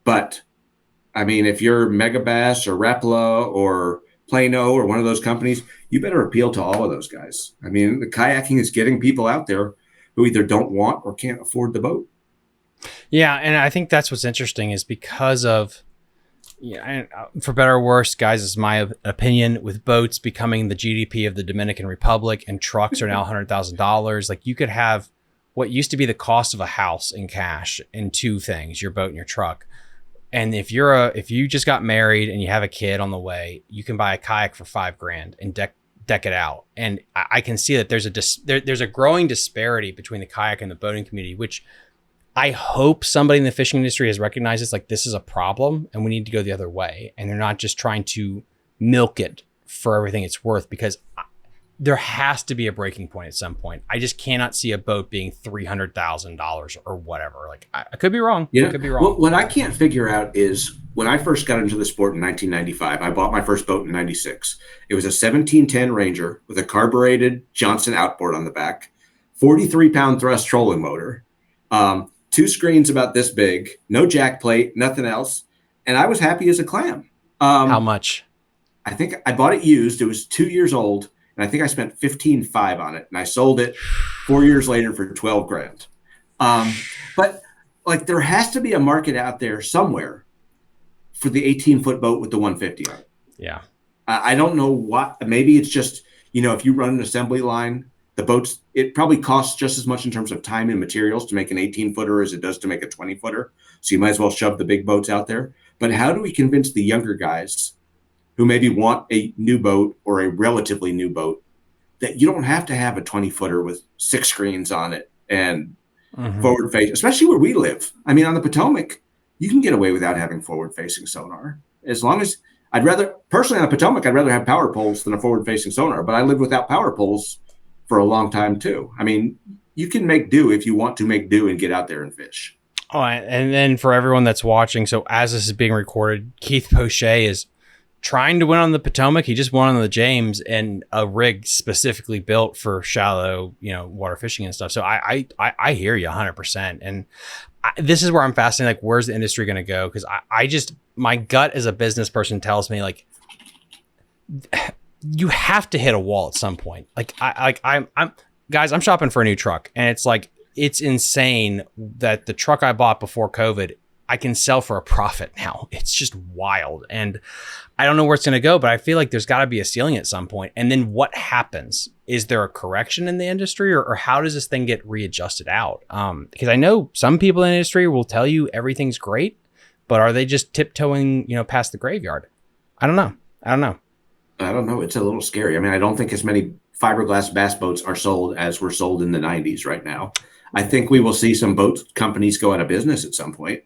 Speaker 3: But I mean, if you're Megabass or Rapala or Plano or one of those companies, you better appeal to all of those guys. I mean, the kayaking is getting people out there who either don't want or can't afford the boat.
Speaker 1: Yeah, and I think that's what's interesting is because of, and for better or worse, guys, is my opinion, with boats becoming the GDP of the Dominican Republic and trucks are now $100,000. Like, you could have what used to be the cost of a house in cash in two things, your boat and your truck. And if you just got married and you have a kid on the way, you can buy a kayak for $5,000 and deck it out. And I can see that there's a growing disparity between the kayak and the boating community, which I hope somebody in the fishing industry has recognized this, like, this is a problem and we need to go the other way. And they're not just trying to milk it for everything it's worth, because there has to be a breaking point at some point. I just cannot see a boat being $300,000 or whatever. Like, I could be wrong.
Speaker 3: Yeah.
Speaker 1: I could be wrong.
Speaker 3: What I can't figure out is, when I first got into the sport in 1995, I bought my first boat in 96. It was a 1710 Ranger with a carbureted Johnson outboard on the back, 43-pound thrust trolling motor, 2 screens about this big, no jack plate, nothing else. And I was happy as a clam.
Speaker 1: How much?
Speaker 3: I think I bought it used. It was 2 years old. And I think I spent $15,500 on it. And I sold it 4 years later for $12,000. But like, there has to be a market out there somewhere for the 18-foot boat with the 150 on it.
Speaker 1: Yeah.
Speaker 3: I don't know what, maybe it's just, if you run an assembly line, the boats, it probably costs just as much in terms of time and materials to make an 18-footer as it does to make a 20-footer. So you might as well shove the big boats out there. But how do we convince the younger guys who maybe want a new boat or a relatively new boat that you don't have to have a 20-footer with 6 screens on it and forward face, especially where we live? I mean, on the Potomac, you can get away without having forward-facing sonar. As long as, personally on the Potomac, I'd rather have power poles than a forward-facing sonar, but I lived without power poles for a long time too. I mean, you can make do if you want to make do and get out there and fish.
Speaker 1: Oh, and then for everyone that's watching, so as this is being recorded, Keith Poche is trying to win on the Potomac. He just won on the James, and a rig specifically built for shallow, water fishing and stuff. So I hear you 100%. And this is where I'm fascinated. Like, where's the industry going to go? Because I just, my gut as a business person tells me, like, you have to hit a wall at some point. Like, I'm guys, I'm shopping for a new truck, and it's like, it's insane that the truck I bought before COVID, I can sell for a profit now. It's just wild. And I don't know where it's going to go, but I feel like there's got to be a ceiling at some point. And then what happens? Is there a correction in the industry, or how does this thing get readjusted out? Because I know some people in the industry will tell you everything's great, but are they just tiptoeing, past the graveyard? I don't know. I don't know. It's
Speaker 3: a little scary. I mean, I don't think as many fiberglass bass boats are sold as were sold in the 90s right now. I think we will see some boat companies go out of business at some point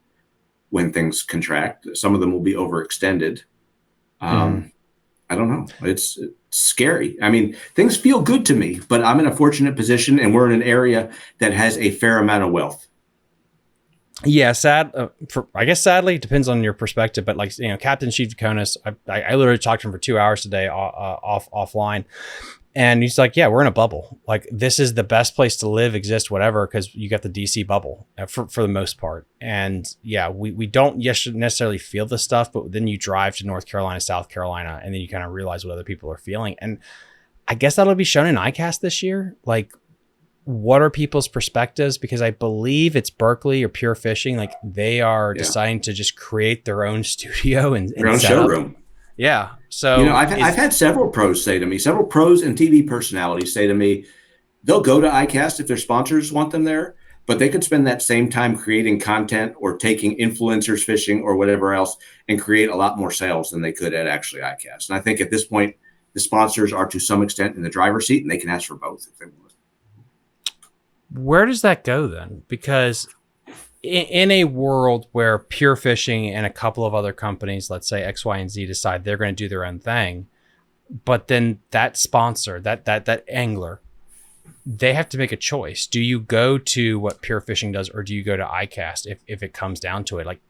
Speaker 3: when things contract. Some of them will be overextended. I don't know. It's scary. I mean, things feel good to me, but I'm in a fortunate position, and we're in an area that has a fair amount of wealth.
Speaker 1: Yeah, I guess sadly, it depends on your perspective, but like, Captain Chief Konis, I literally talked to him for 2 hours today offline. And he's like, yeah, we're in a bubble. Like, this is the best place to live, exist, whatever, because you got the DC bubble for the most part. And yeah, we don't necessarily feel this stuff, but then you drive to North Carolina, South Carolina, and then you kind of realize what other people are feeling. And I guess that'll be shown in ICAST this year. Like, what are people's perspectives? Because I believe it's Berkeley or Pure Fishing. Like, they are deciding to just create their own studio and
Speaker 3: their own showroom.
Speaker 1: Yeah. So,
Speaker 3: I've had several pros and TV personalities say to me, they'll go to ICAST if their sponsors want them there, but they could spend that same time creating content or taking influencers fishing or whatever else and create a lot more sales than they could at actually ICAST. And I think at this point, the sponsors are to some extent in the driver's seat, and they can ask for both if they want.
Speaker 1: Where does that go then? Because in a world where Pure Fishing and a couple of other companies, let's say X, Y, and Z, decide they're going to do their own thing, but then that sponsor, that angler, they have to make a choice. Do you go to what Pure Fishing does, or do you go to ICAST if it comes down to it? Like,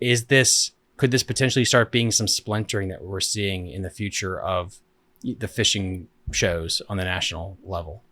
Speaker 1: could this potentially start being some splintering that we're seeing in the future of the fishing shows on the national level?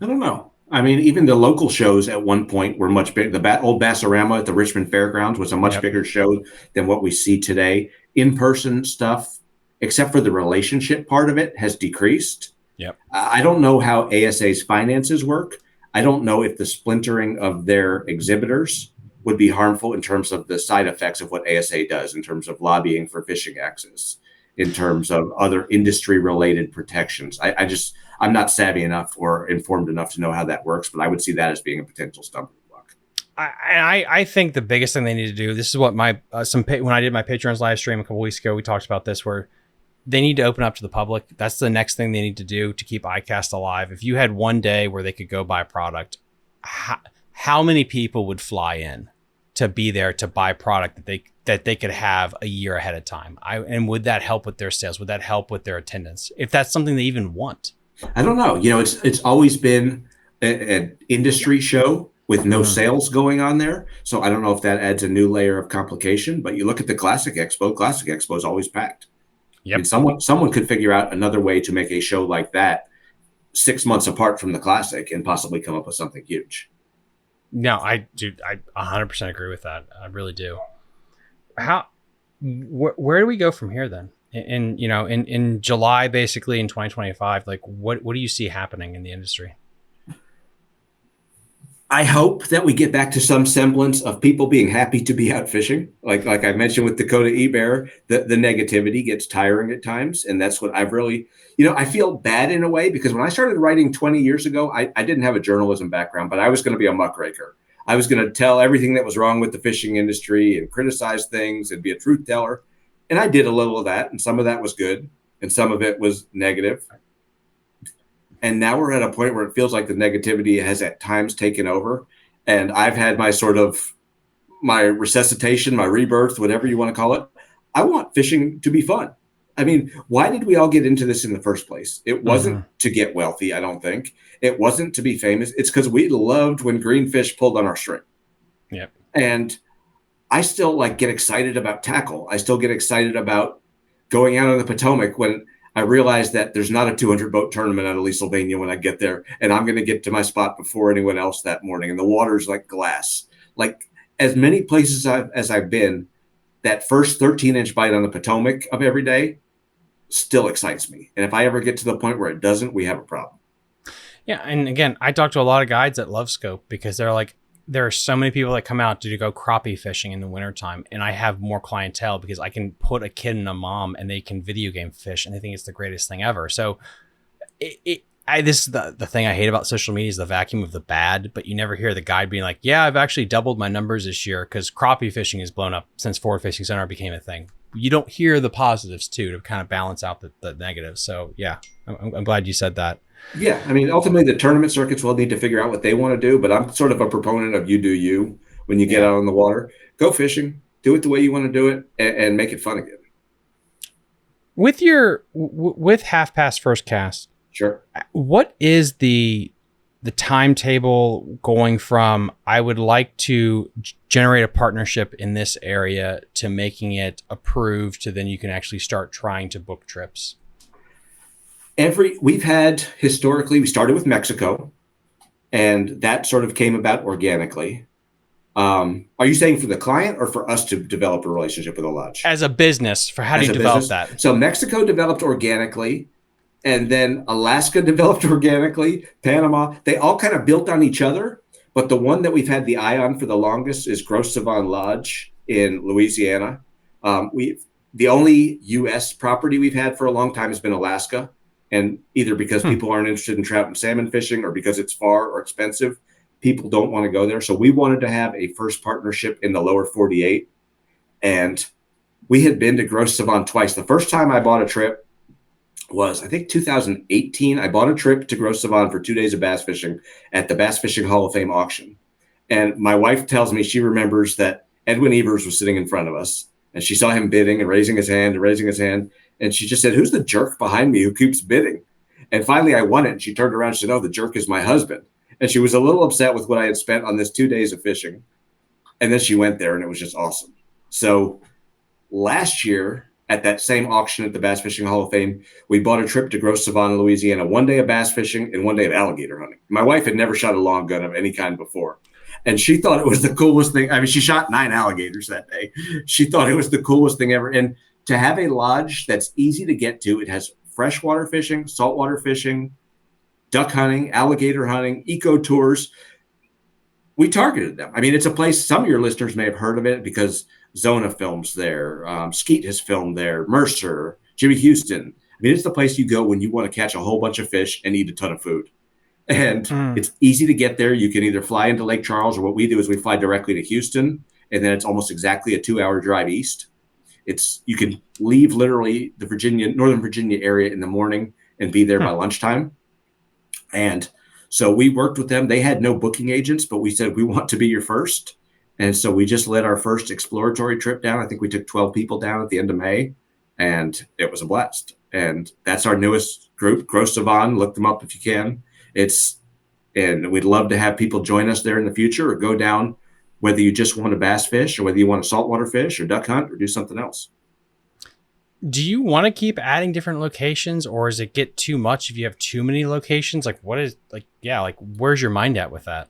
Speaker 3: I don't know. I mean, even the local shows at one point were much bigger. The old Bassarama at the Richmond Fairgrounds was a much bigger show than what we see today. In-person stuff except for the relationship part of it, has decreased.
Speaker 1: Yep.
Speaker 3: I don't know how ASA's finances work. I don't know if the splintering of their exhibitors would be harmful in terms of the side effects of what ASA does, in terms of lobbying for fishing access, in terms of other industry-related protections. I'm not savvy enough or informed enough to know how that works, but I would see that as being a potential stumbling block.
Speaker 1: I think the biggest thing they need to do, this is what my when I did my Patreon's live stream a couple weeks ago, we talked about this, where they need to open up to the public. That's the next thing they need to do to keep ICAST alive. If you had one day where they could go buy a product, how many people would fly in to be there to buy product that they could have a year ahead of time? And would that help with their sales? Would that help with their attendance? If that's something they even want?
Speaker 3: I don't know. It's always been an industry show with no sales going on there. So I don't know if that adds a new layer of complication, but you look at the Classic Expo is always packed. Yep. I mean, someone could figure out another way to make a show like that 6 months apart from the Classic and possibly come up with something huge.
Speaker 1: No, I 100% agree with that. I really do. Where do we go from here then? In July, basically in 2025, like what do you see happening in the industry?
Speaker 3: I hope that we get back to some semblance of people being happy to be out fishing. Like I mentioned with Dakota eBear, the negativity gets tiring at times. And that's what I've really, I feel bad in a way, because when I started writing 20 years ago, I didn't have a journalism background, but I was going to be a muckraker. I was going to tell everything that was wrong with the fishing industry and criticize things and be a truth teller. And I did a little of that. And some of that was good. And some of it was negative. And now we're at a point where it feels like the negativity has at times taken over. And I've had my resuscitation, my rebirth, whatever you want to call it. I want fishing to be fun. I mean, why did we all get into this in the first place? It wasn't to get wealthy, I don't think. It wasn't to be famous. It's because we loved when green fish pulled on our string.
Speaker 1: Yep. And
Speaker 3: I still get excited about tackle. I still get excited about going out on the Potomac when I realize that there's not a 200 boat tournament out of Lee, Sylvania when I get there, and I'm going to get to my spot before anyone else that morning. And the water's like glass. Like as many places as I've been, that first 13-inch bite on the Potomac of every day still excites me. And if I ever get to the point where it doesn't, we have a problem.
Speaker 1: Yeah. And again, I talk to a lot of guides that love scope because they're like, there are so many people that come out to go crappie fishing in the wintertime, and I have more clientele because I can put a kid and a mom and they can video game fish and they think it's the greatest thing ever. So this is the thing I hate about social media is the vacuum of the bad, but you never hear the guide being like, yeah, I've actually doubled my numbers this year because crappie fishing has blown up since Forward Fishing Center became a thing. You don't hear the positives too, to kind of balance out the negatives. So yeah, I'm glad you said that.
Speaker 3: Yeah, I mean, ultimately, the tournament circuits will need to figure out what they want to do, but I'm sort of a proponent of you do you when you get out on the water. Go fishing, do it the way you want to do it, and make it fun again.
Speaker 1: With half past first cast,
Speaker 3: sure.
Speaker 1: What is the timetable going from I would like to generate a partnership in this area to making it approved to then you can actually start trying to book trips?
Speaker 3: We've had historically, we started with Mexico, and that sort of came about organically. Are you saying for the client or for us to develop a relationship with a lodge?
Speaker 1: As a business, for how do you develop that?
Speaker 3: So Mexico developed organically, and then Alaska developed organically, Panama, they all kind of built on each other. But the one that we've had the eye on for the longest is Gavon Lodge in Louisiana. The only U.S. property we've had for a long time has been Alaska. And either because people aren't interested in trout and salmon fishing or because it's far or expensive, people don't want to go there. So we wanted to have a first partnership in the lower 48. And we had been to Gros Savon twice. The first time I bought a trip was, I think, 2018. I bought a trip to Gros Savon for 2 days of bass fishing at the Bass Fishing Hall of Fame auction. And my wife tells me she remembers that Edwin Evers was sitting in front of us. And she saw him bidding and raising his hand and raising his hand. And she just said, who's the jerk behind me who keeps bidding? And finally I won it. And she turned around and said, oh, the jerk is my husband. And she was a little upset with what I had spent on this 2 days of fishing. And then she went there and it was just awesome. So last year at that same auction at the Bass Fishing Hall of Fame, we bought a trip to Gros Savon, Louisiana, 1 day of bass fishing and 1 day of alligator hunting. My wife had never shot a long gun of any kind before. And she thought it was the coolest thing. I mean, she shot 9 alligators that day. She thought it was the coolest thing ever. And to have a lodge that's easy to get to. It has freshwater fishing, saltwater fishing, duck hunting, alligator hunting, eco tours. We targeted them. I mean, it's a place, some of your listeners may have heard of it because Zona films there, Skeet has filmed there, Mercer, Jimmy Houston. I mean, it's the place you go when you want to catch a whole bunch of fish and eat a ton of food. And it's easy to get there. You can either fly into Lake Charles, or what we do is we fly directly to Houston, and then it's almost exactly a 2-hour drive east. You can leave literally the Northern Virginia area in the morning and be there by lunchtime. And so we worked with them. They had no booking agents, but we said, we want to be your first. And so we just led our first exploratory trip down. I think we took 12 people down at the end of May, and it was a blast. And that's our newest group, Gros Savon. Look them up if you can. And we'd love to have people join us there in the future, or go down, whether you just want to bass fish, or whether you want to saltwater fish or duck hunt or do something else.
Speaker 1: Do you want to keep adding different locations, or does it get too much if you have too many locations? Like, where's your mind at with that?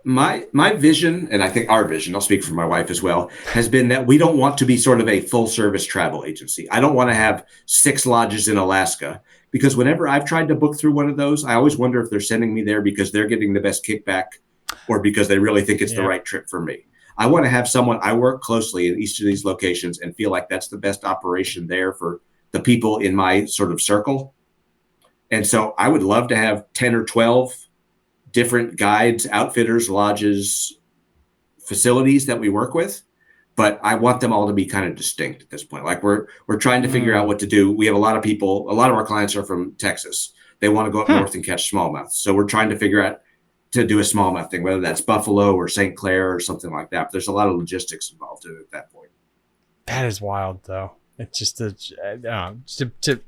Speaker 3: My vision, and I think our vision, I'll speak for my wife as well, has been that we don't want to be sort of a full service travel agency. I don't want to have 6 lodges in Alaska, because whenever I've tried to book through one of those, I always wonder if they're sending me there because they're getting the best kickback, or because they really think it's the right trip for me. I want to have someone I work closely in each of these locations and feel like that's the best operation there for the people in my sort of circle. And so I would love to have 10 or 12 different guides, outfitters, lodges, facilities that we work with, but I want them all to be kind of distinct at this point. Like we're trying to figure out what to do. We have a lot of our clients are from Texas. They want to go up north and catch smallmouth. So we're trying to figure out to do a smallmouth thing, whether that's Buffalo or St. Clair or something like that. But there's a lot of logistics involved in it at that point.
Speaker 1: That is wild, though. It's just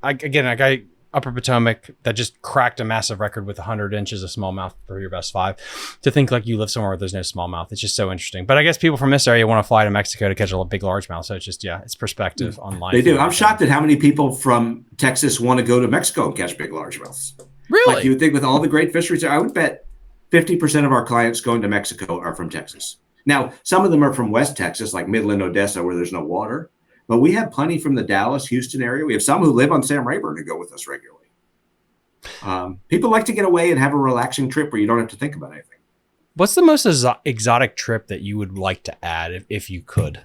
Speaker 1: I Upper Potomac that just cracked a massive record with 100 inches of smallmouth for your best 5. To think like you live somewhere where there's no smallmouth, it's just so interesting. But I guess people from this area want to fly to Mexico to catch a big largemouth. So it's just, it's perspective on life.
Speaker 3: They do. I'm shocked at how many people from Texas want to go to Mexico and catch big largemouths.
Speaker 1: Really?
Speaker 3: Like you would think with all the great fisheries, I would bet 50% of our clients going to Mexico are from Texas. Now, some of them are from West Texas, like Midland, Odessa, where there's no water. But we have plenty from the Dallas, Houston area. We have some who live on Sam Rayburn who go with us regularly. People like to get away and have a relaxing trip where you don't have to think about anything.
Speaker 1: What's the most exotic trip that you would like to add if you could?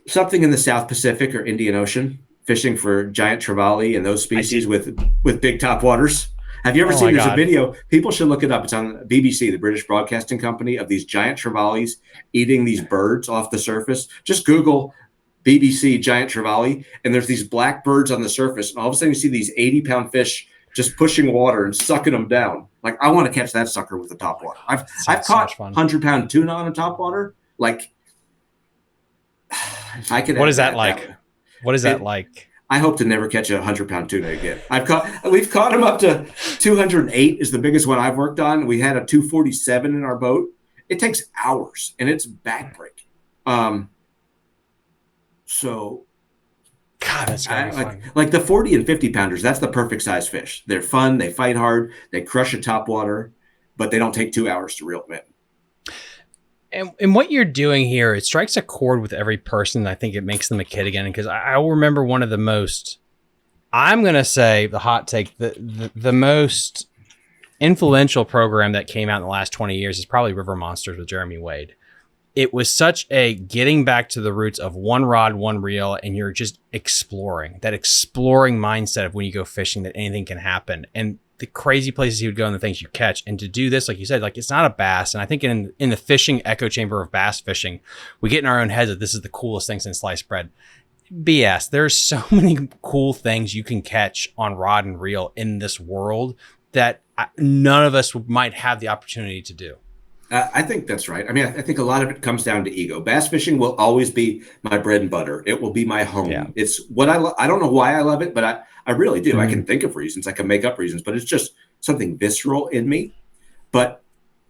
Speaker 3: Something in the South Pacific or Indian Ocean, fishing for giant trevally and those species with big top waters. Have you ever seen, there's a video, people should look it up. It's on BBC, the British Broadcasting Company, of these giant trevallies eating these birds off the surface. Just Google BBC giant trevally, and there's these black birds on the surface. And all of a sudden you see these 80-pound fish just pushing water and sucking them down. Like, I want to catch that sucker with the top water. I've caught 100-pound tuna on a top water. Like, if I could.
Speaker 1: What is that like? What is that like?
Speaker 3: I hope to never catch a 100-pound tuna again. We've caught them up to 208 is the biggest one I've worked on. We had a 247 in our boat. It takes hours and it's backbreaking. So,
Speaker 1: God, that's gotta be fun.
Speaker 3: Like the 40 and 50 pounders, that's the perfect size fish. They're fun. They fight hard. They crush a top water, but they don't take 2 hours to reel them in.
Speaker 1: And what you're doing here, it strikes a chord with every person. I think it makes them a kid again, because I will remember one of the most, I'm going to say the hot take, the most influential program that came out in the last 20 years is probably River Monsters with Jeremy Wade. It was such a getting back to the roots of one rod, one reel, and you're just exploring, that exploring mindset of when you go fishing, that anything can happen. And the crazy places he would go and the things you catch. And to do this, like you said, like, it's not a bass. And I think in the fishing echo chamber of bass fishing, we get in our own heads that this is the coolest thing since sliced bread. BS. There's so many cool things you can catch on rod and reel in this world that none of us might have the opportunity to do.
Speaker 3: I think that's right. I mean, I think a lot of it comes down to ego. Bass fishing will always be my bread and butter. It will be my home. Yeah. It's what I love. I don't know why I love it, but I really do. Mm-hmm. I can think of reasons. I can make up reasons, but it's just something visceral in me. But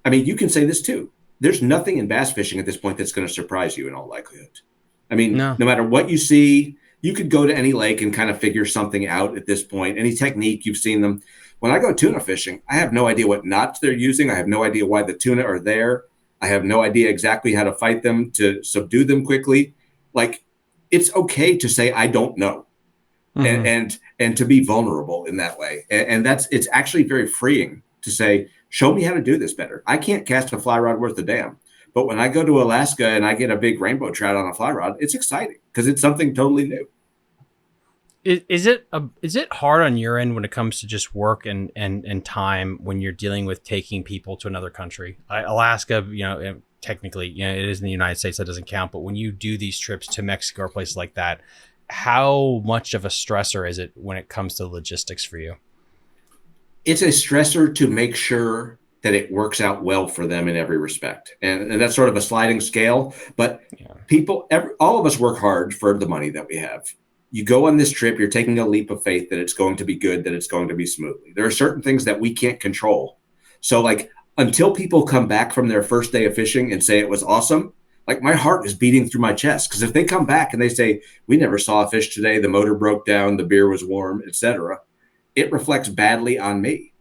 Speaker 3: I mean, you can say this too. There's nothing in bass fishing at this point that's going to surprise you in all likelihood. I mean, no matter what you see, you could go to any lake and kind of figure something out at this point. Any technique, you've seen them. When I go tuna fishing, I have no idea what knots they're using. I have no idea why the tuna are there. I have no idea exactly how to fight them to subdue them quickly. Like, it's okay to say, I don't know. And to be vulnerable in that way. And it's actually very freeing to say, show me how to do this better. I can't cast a fly rod worth a damn. But when I go to Alaska and I get a big rainbow trout on a fly rod, it's exciting because it's something totally new.
Speaker 1: Is it hard on your end when it comes to just work and time when you're dealing with taking people to another country? Alaska, technically, it is in the United States, that doesn't count. But when you do these trips to Mexico or places like that, how much of a stressor is it when it comes to logistics for you?
Speaker 3: It's a stressor to make sure that it works out well for them in every respect. And that's sort of a sliding scale. But all of us work hard for the money that we have. You go on this trip, you're taking a leap of faith that it's going to be good, that it's going to be smoothly. There are certain things that we can't control. So like until people come back from their first day of fishing and say it was awesome, like my heart is beating through my chest, because if they come back and they say, we never saw a fish today, the motor broke down, the beer was warm, etc., it reflects badly on me.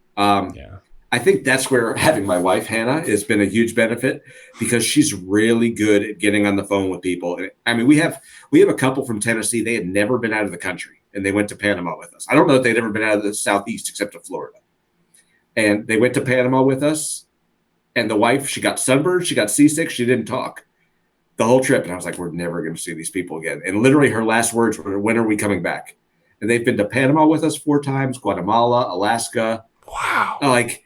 Speaker 3: I think that's where having my wife, Hannah, has been a huge benefit, because she's really good at getting on the phone with people. I mean, we have a couple from Tennessee. They had never been out of the country, and they went to Panama with us. I don't know if they'd ever been out of the Southeast except to Florida. And they went to Panama with us, and the wife, she got sunburned, she got seasick, she didn't talk the whole trip. And I was like, we're never going to see these people again. And literally her last words were, when are we coming back? And they've been to Panama with us 4 times, Guatemala, Alaska.
Speaker 1: Wow.
Speaker 3: Like,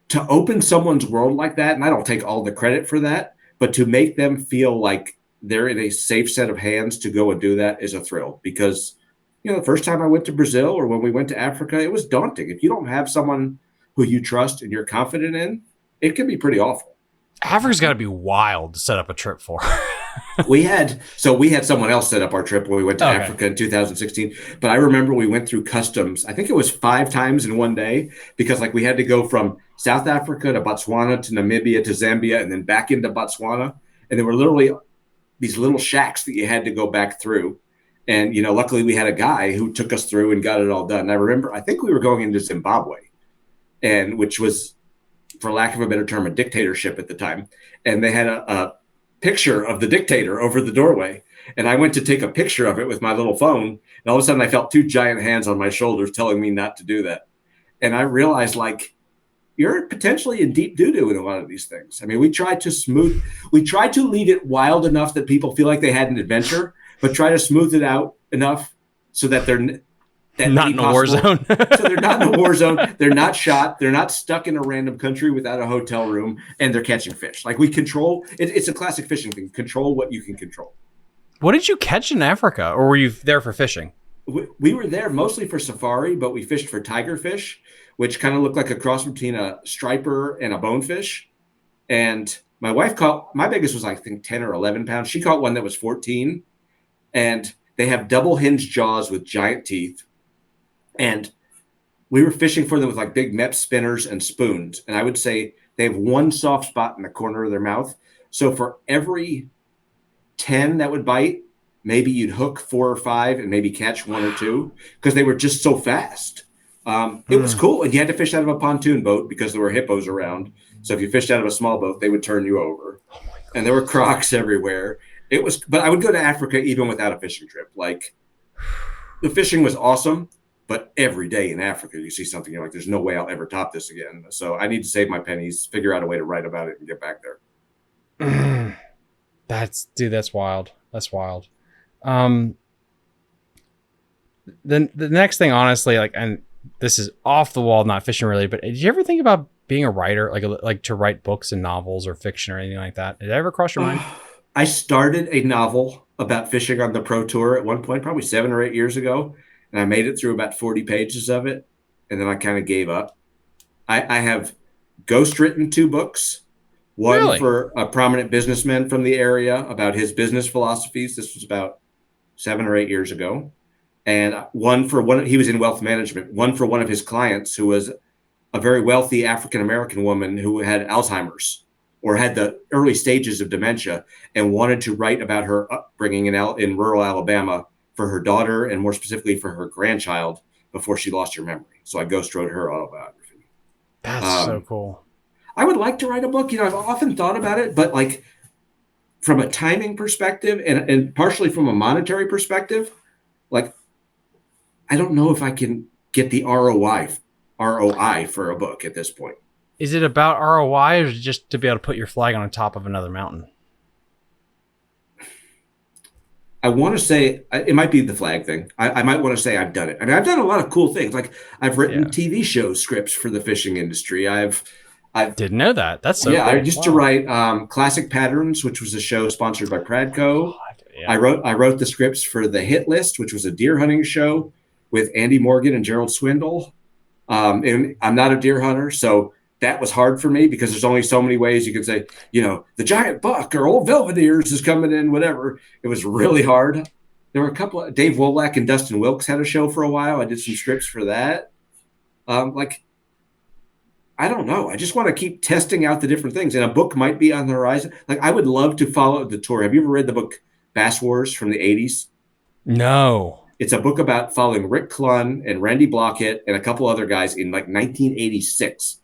Speaker 3: to open someone's world like that, and I don't take all the credit for that, but to make them feel like they're in a safe set of hands to go and do that is a thrill. Because, the first time I went to Brazil or when we went to Africa, it was daunting. If you don't have someone who you trust and you're confident in, it can be pretty awful.
Speaker 1: Africa's got to be wild to set up a trip for.
Speaker 3: we had someone else set up our trip when we went to Africa in 2016. But I remember we went through customs. I think it was 5 times in one day, because like we had to go from South Africa to Botswana to Namibia to Zambia and then back into Botswana. And there were literally these little shacks that you had to go back through. And, luckily we had a guy who took us through and got it all done. And I remember, I think we were going into Zimbabwe, and which was, for lack of a better term, a dictatorship at the time. And they had a picture of the dictator over the doorway. And I went to take a picture of it with my little phone. And all of a sudden I felt 2 giant hands on my shoulders telling me not to do that. And I realized, like, you're potentially in deep doo-doo in a lot of these things. I mean, we tried to leave it wild enough that people feel like they had an adventure, but try to smooth it out enough so that they're
Speaker 1: not in a war zone.
Speaker 3: So they're not in a war zone. They're not shot. They're not stuck in a random country without a hotel room, and they're catching fish. Like, we control it. It's a classic fishing thing. Control what you can control.
Speaker 1: What did you catch in Africa, or were you there for fishing?
Speaker 3: We were there mostly for safari, but we fished for tigerfish, which kind of looked like a cross between a striper and a bonefish. And my wife caught, my biggest was, I think, 10 or 11 pounds. She caught one that was 14, and they have double hinged jaws with giant teeth. And we were fishing for them with like big Mepps spinners and spoons. And I would say they have one soft spot in the corner of their mouth. So for every 10 that would bite, maybe you'd hook 4 or 5 and maybe catch 1 or 2, because they were just so fast. It was cool. And you had to fish out of a pontoon boat because there were hippos around. So if you fished out of a small boat, they would turn you over. And there were crocs everywhere. But I would go to Africa even without a fishing trip. Like, the fishing was awesome. But every day in Africa, you see something, you're like, there's no way I'll ever top this again. So I need to save my pennies, figure out a way to write about it, and get back there.
Speaker 1: That's wild. That's wild. Then the next thing, honestly, like, and this is off the wall, not fishing related, but did you ever think about being a writer, like to write books and novels or fiction or anything like that? Did that ever cross your mind?
Speaker 3: I started a novel about fishing on the pro tour at one point, probably 7 or 8 years ago. And I made it through about 40 pages of it, and then I kind of gave up. I have ghostwritten 2 books, one for a prominent businessman from the area about his business philosophies. This was about 7 or 8 years ago. And he was in wealth management, one for one of his clients who was a very wealthy African-American woman who had Alzheimer's or had the early stages of dementia and wanted to write about her upbringing in rural Alabama for her daughter, and more specifically for her grandchild, before she lost her memory. So I ghost wrote her autobiography.
Speaker 1: That's so cool.
Speaker 3: I would like to write a book. I've often thought about it, but like, from a timing perspective and partially from a monetary perspective, like, I don't know if I can get the ROI for a book at this point.
Speaker 1: Is it about ROI, or is it just to be able to put your flag on top of another mountain?
Speaker 3: I want to say it might be the flag thing. I might want to say I've done it. I mean, I've done a lot of cool things. Like, I've written TV show scripts for the fishing industry. I
Speaker 1: didn't know that. That's so
Speaker 3: cool. I used to write Classic Patterns, which was a show sponsored by Pradco. Yeah. I wrote the scripts for The Hit List, which was a deer hunting show with Andy Morgan and Gerald Swindle. And I'm not a deer hunter, so that was hard for me because there's only so many ways you can say, the giant buck or old Belvedere's is coming in, whatever. It was really hard. There were a couple of Dave Wolak and Dustin Wilkes had a show for a while. I did some scripts for that. I don't know. I just want to keep testing out the different things. And a book might be on the horizon. Like, I would love to follow the tour. Have you ever read the book Bass Wars from the 80s?
Speaker 1: No.
Speaker 3: It's a book about following Rick Clunn and Randy Blockett and a couple other guys in like 1986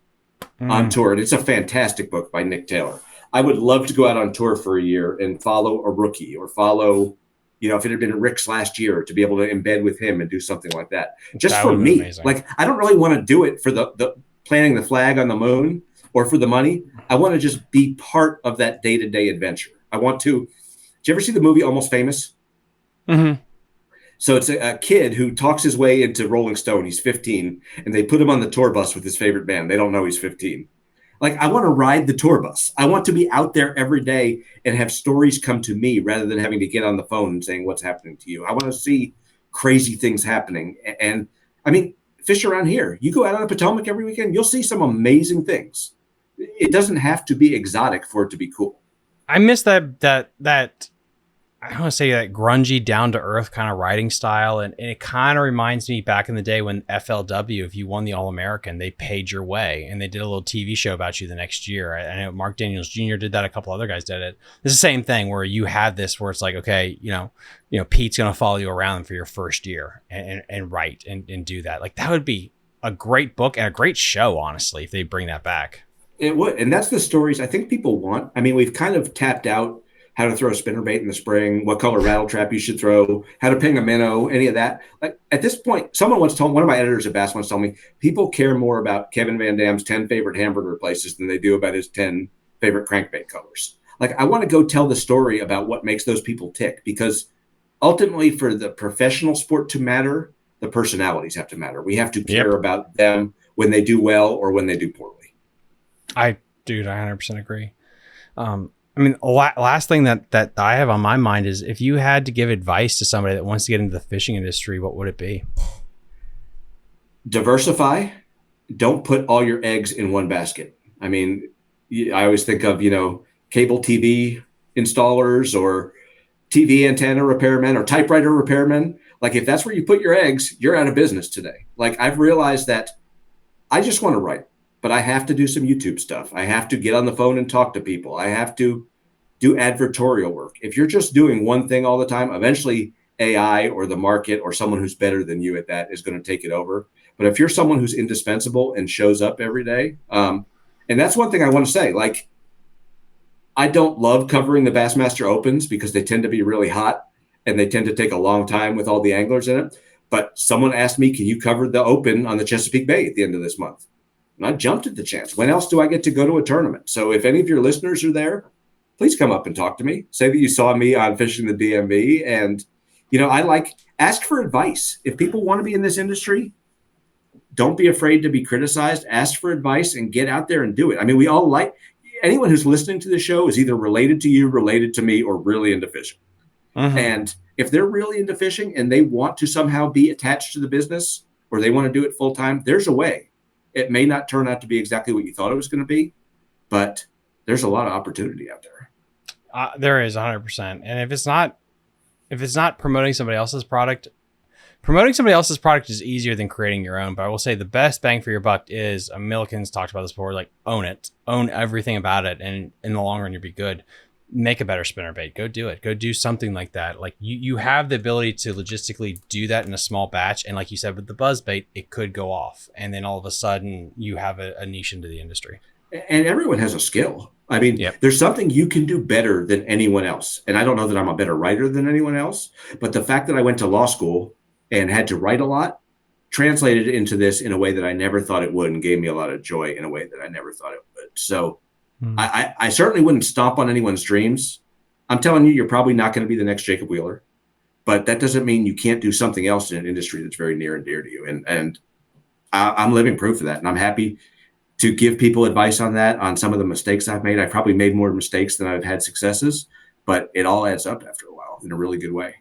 Speaker 3: on tour. And it's a fantastic book by Nick Taylor. I would love to go out on tour for a year and follow a rookie or follow, if it had been Rick's last year, to be able to embed with him and do something like that. Just for me. Amazing. Like, I don't really want to do it for the planting the flag on the moon or for the money. I want to just be part of that day-to-day adventure. I want to. Did you ever see the movie Almost Famous?
Speaker 1: Mm-hmm.
Speaker 3: So it's a kid who talks his way into Rolling Stone. He's 15, and they put him on the tour bus with his favorite band. They don't know he's 15. Like, I want to ride the tour bus. I want to be out there every day and have stories come to me rather than having to get on the phone and saying what's happening to you. I want to see crazy things happening. And I mean, fish around here. You go out on the Potomac every weekend, you'll see some amazing things. It doesn't have to be exotic for it to be cool.
Speaker 1: I miss that I don't want to say that grungy, down to earth kind of writing style. And it kind of reminds me back in the day when FLW, if you won the All-American, they paid your way and they did a little TV show about you the next year. I know Mark Daniels Jr. did that. A couple other guys did it. It's the same thing where you have this where it's like, okay, Pete's going to follow you around for your first year and write and do that. Like, that would be a great book and a great show, honestly, if they bring that back.
Speaker 3: It would. And that's the stories I think people want. I mean, we've kind of tapped out how to throw a spinnerbait in the spring, what color rattle trap you should throw, how to ping a minnow, any of that. Like, at this point, one of my editors at Bass once told me, people care more about Kevin Van Dam's 10 favorite hamburger places than they do about his 10 favorite crankbait colors. Like, I want to go tell the story about what makes those people tick, because ultimately for the professional sport to matter, the personalities have to matter. We have to care about them when they do well or when they do poorly.
Speaker 1: I 100% agree. I mean, last thing that I have on my mind is, if you had to give advice to somebody that wants to get into the fishing industry, what would it be?
Speaker 3: Diversify. Don't put all your eggs in one basket. I mean, I always think of, cable TV installers or TV antenna repairmen or typewriter repairmen. Like, if that's where you put your eggs, you're out of business today. Like, I've realized that I just want to write, but I have to do some YouTube stuff. I have to get on the phone and talk to people. I have to do advertorial work. If you're just doing one thing all the time, eventually AI or the market or someone who's better than you at that is going to take it over. But if you're someone who's indispensable and shows up every day, and that's one thing I want to say, like, I don't love covering the Bassmaster Opens because they tend to be really hot and they tend to take a long time with all the anglers in it. But someone asked me, can you cover the Open on the Chesapeake Bay at the end of this month? And I jumped at the chance. When else do I get to go to a tournament? So if any of your listeners are there, please come up and talk to me. Say that you saw me on Fishing the DMV. And, ask for advice. If people want to be in this industry, don't be afraid to be criticized. Ask for advice and get out there and do it. I mean, we all anyone who's listening to the show is either related to you, related to me, or really into fishing. Uh-huh. And if they're really into fishing and they want to somehow be attached to the business or they want to do it full time, there's a way. It may not turn out to be exactly what you thought it was going to be, but there's a lot of opportunity out there.
Speaker 1: There is 100%. And if it's not promoting somebody else's product is easier than creating your own. But I will say the best bang for your buck is, Milliken's talked about this before, like, own everything about it. And in the long run, you'll be good. Make a better spinnerbait. Go do it. Go do something like that. Like, you have the ability to logistically do that in a small batch. And like you said, with the buzz bait, it could go off. And then all of a sudden you have a niche into the industry.
Speaker 3: And everyone has a skill. I mean, there's something you can do better than anyone else. And I don't know that I'm a better writer than anyone else, but the fact that I went to law school and had to write a lot translated into this in a way that I never thought it would, and gave me a lot of joy in a way that I never thought it would. So I certainly wouldn't stomp on anyone's dreams. I'm telling you, you're probably not going to be the next Jacob Wheeler, but that doesn't mean you can't do something else in an industry that's very near and dear to you. And I'm living proof of that. And I'm happy to give people advice on that, on some of the mistakes I've made. I've probably made more mistakes than I've had successes, but it all adds up after a while in a really good way.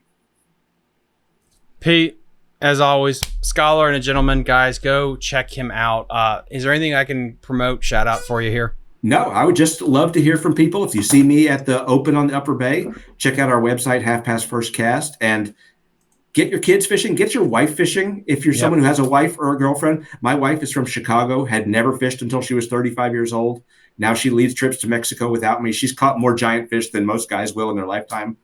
Speaker 1: Pete, as always, scholar and a gentleman, guys, go check him out. Is there anything I can promote, shout out for you here?
Speaker 3: No, I would just love to hear from people. If you see me at the Open on the Upper Bay, check out our website, Half Past First Cast, and get your kids fishing. Get your wife fishing. If you're someone who has a wife or a girlfriend. My wife is from Chicago, had never fished until she was 35 years old. Now she leads trips to Mexico without me. She's caught more giant fish than most guys will in their lifetime.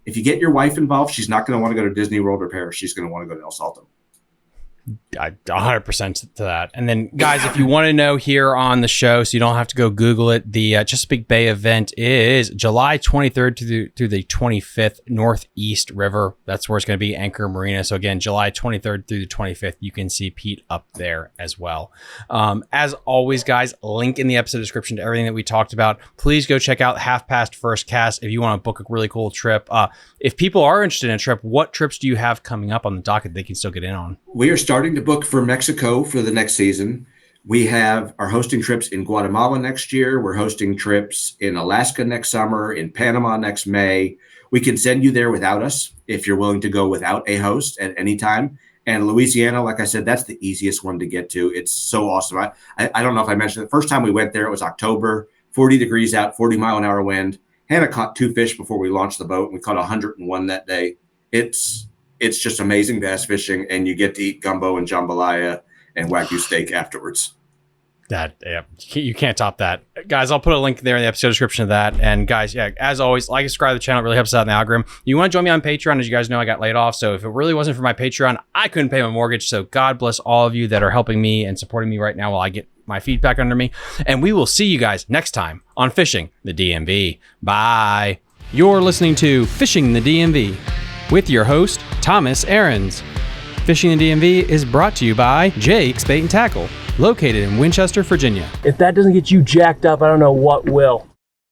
Speaker 3: If you get your wife involved, she's not going to want to go to Disney World or Paris. She's going to want to go to El Salto.
Speaker 1: 100% to that. And then, guys, if you want to know here on the show, so you don't have to go Google it, the Chesapeake Bay event is July 23rd through the 25th, Northeast River. That's where it's going to be, Anchor Marina. So again, July 23rd through the 25th, you can see Pete up there as well. As always, guys, link in the episode description to everything that we talked about. Please go check out Half Past First Cast if you want to book a really cool trip. If people are interested in a trip, what trips do you have coming up on the docket they can still get in on?
Speaker 3: We are starting to book for Mexico for the next season. We are hosting trips in Guatemala next year. We're hosting trips in Alaska next summer, in Panama next May. We can send you there without us if you're willing to go without a host at any time. And Louisiana, like I said, that's the easiest one to get to. It's so awesome. I don't know if I mentioned the first time we went there, it was October, 40 degrees out, 40-mile-an-hour wind. Hannah caught 2 fish before we launched the boat. We caught 101 that day. It's just amazing bass fishing, and you get to eat gumbo and jambalaya and Wagyu steak afterwards.
Speaker 1: You can't top that. Guys, I'll put a link there in the episode description of that. And guys, as always, like and subscribe to the channel. It really helps out in the algorithm. You want to join me on Patreon? As you guys know, I got laid off. So if it really wasn't for my Patreon, I couldn't pay my mortgage. So God bless all of you that are helping me and supporting me right now while I get my feet back under me. And we will see you guys next time on Fishing the DMV. Bye. You're listening to Fishing the DMV with your host, Thomas Ahrens. Fishing the DMV is brought to you by Jake's Bait and Tackle, located in Winchester, Virginia.
Speaker 2: If that doesn't get you jacked up, I don't know what will.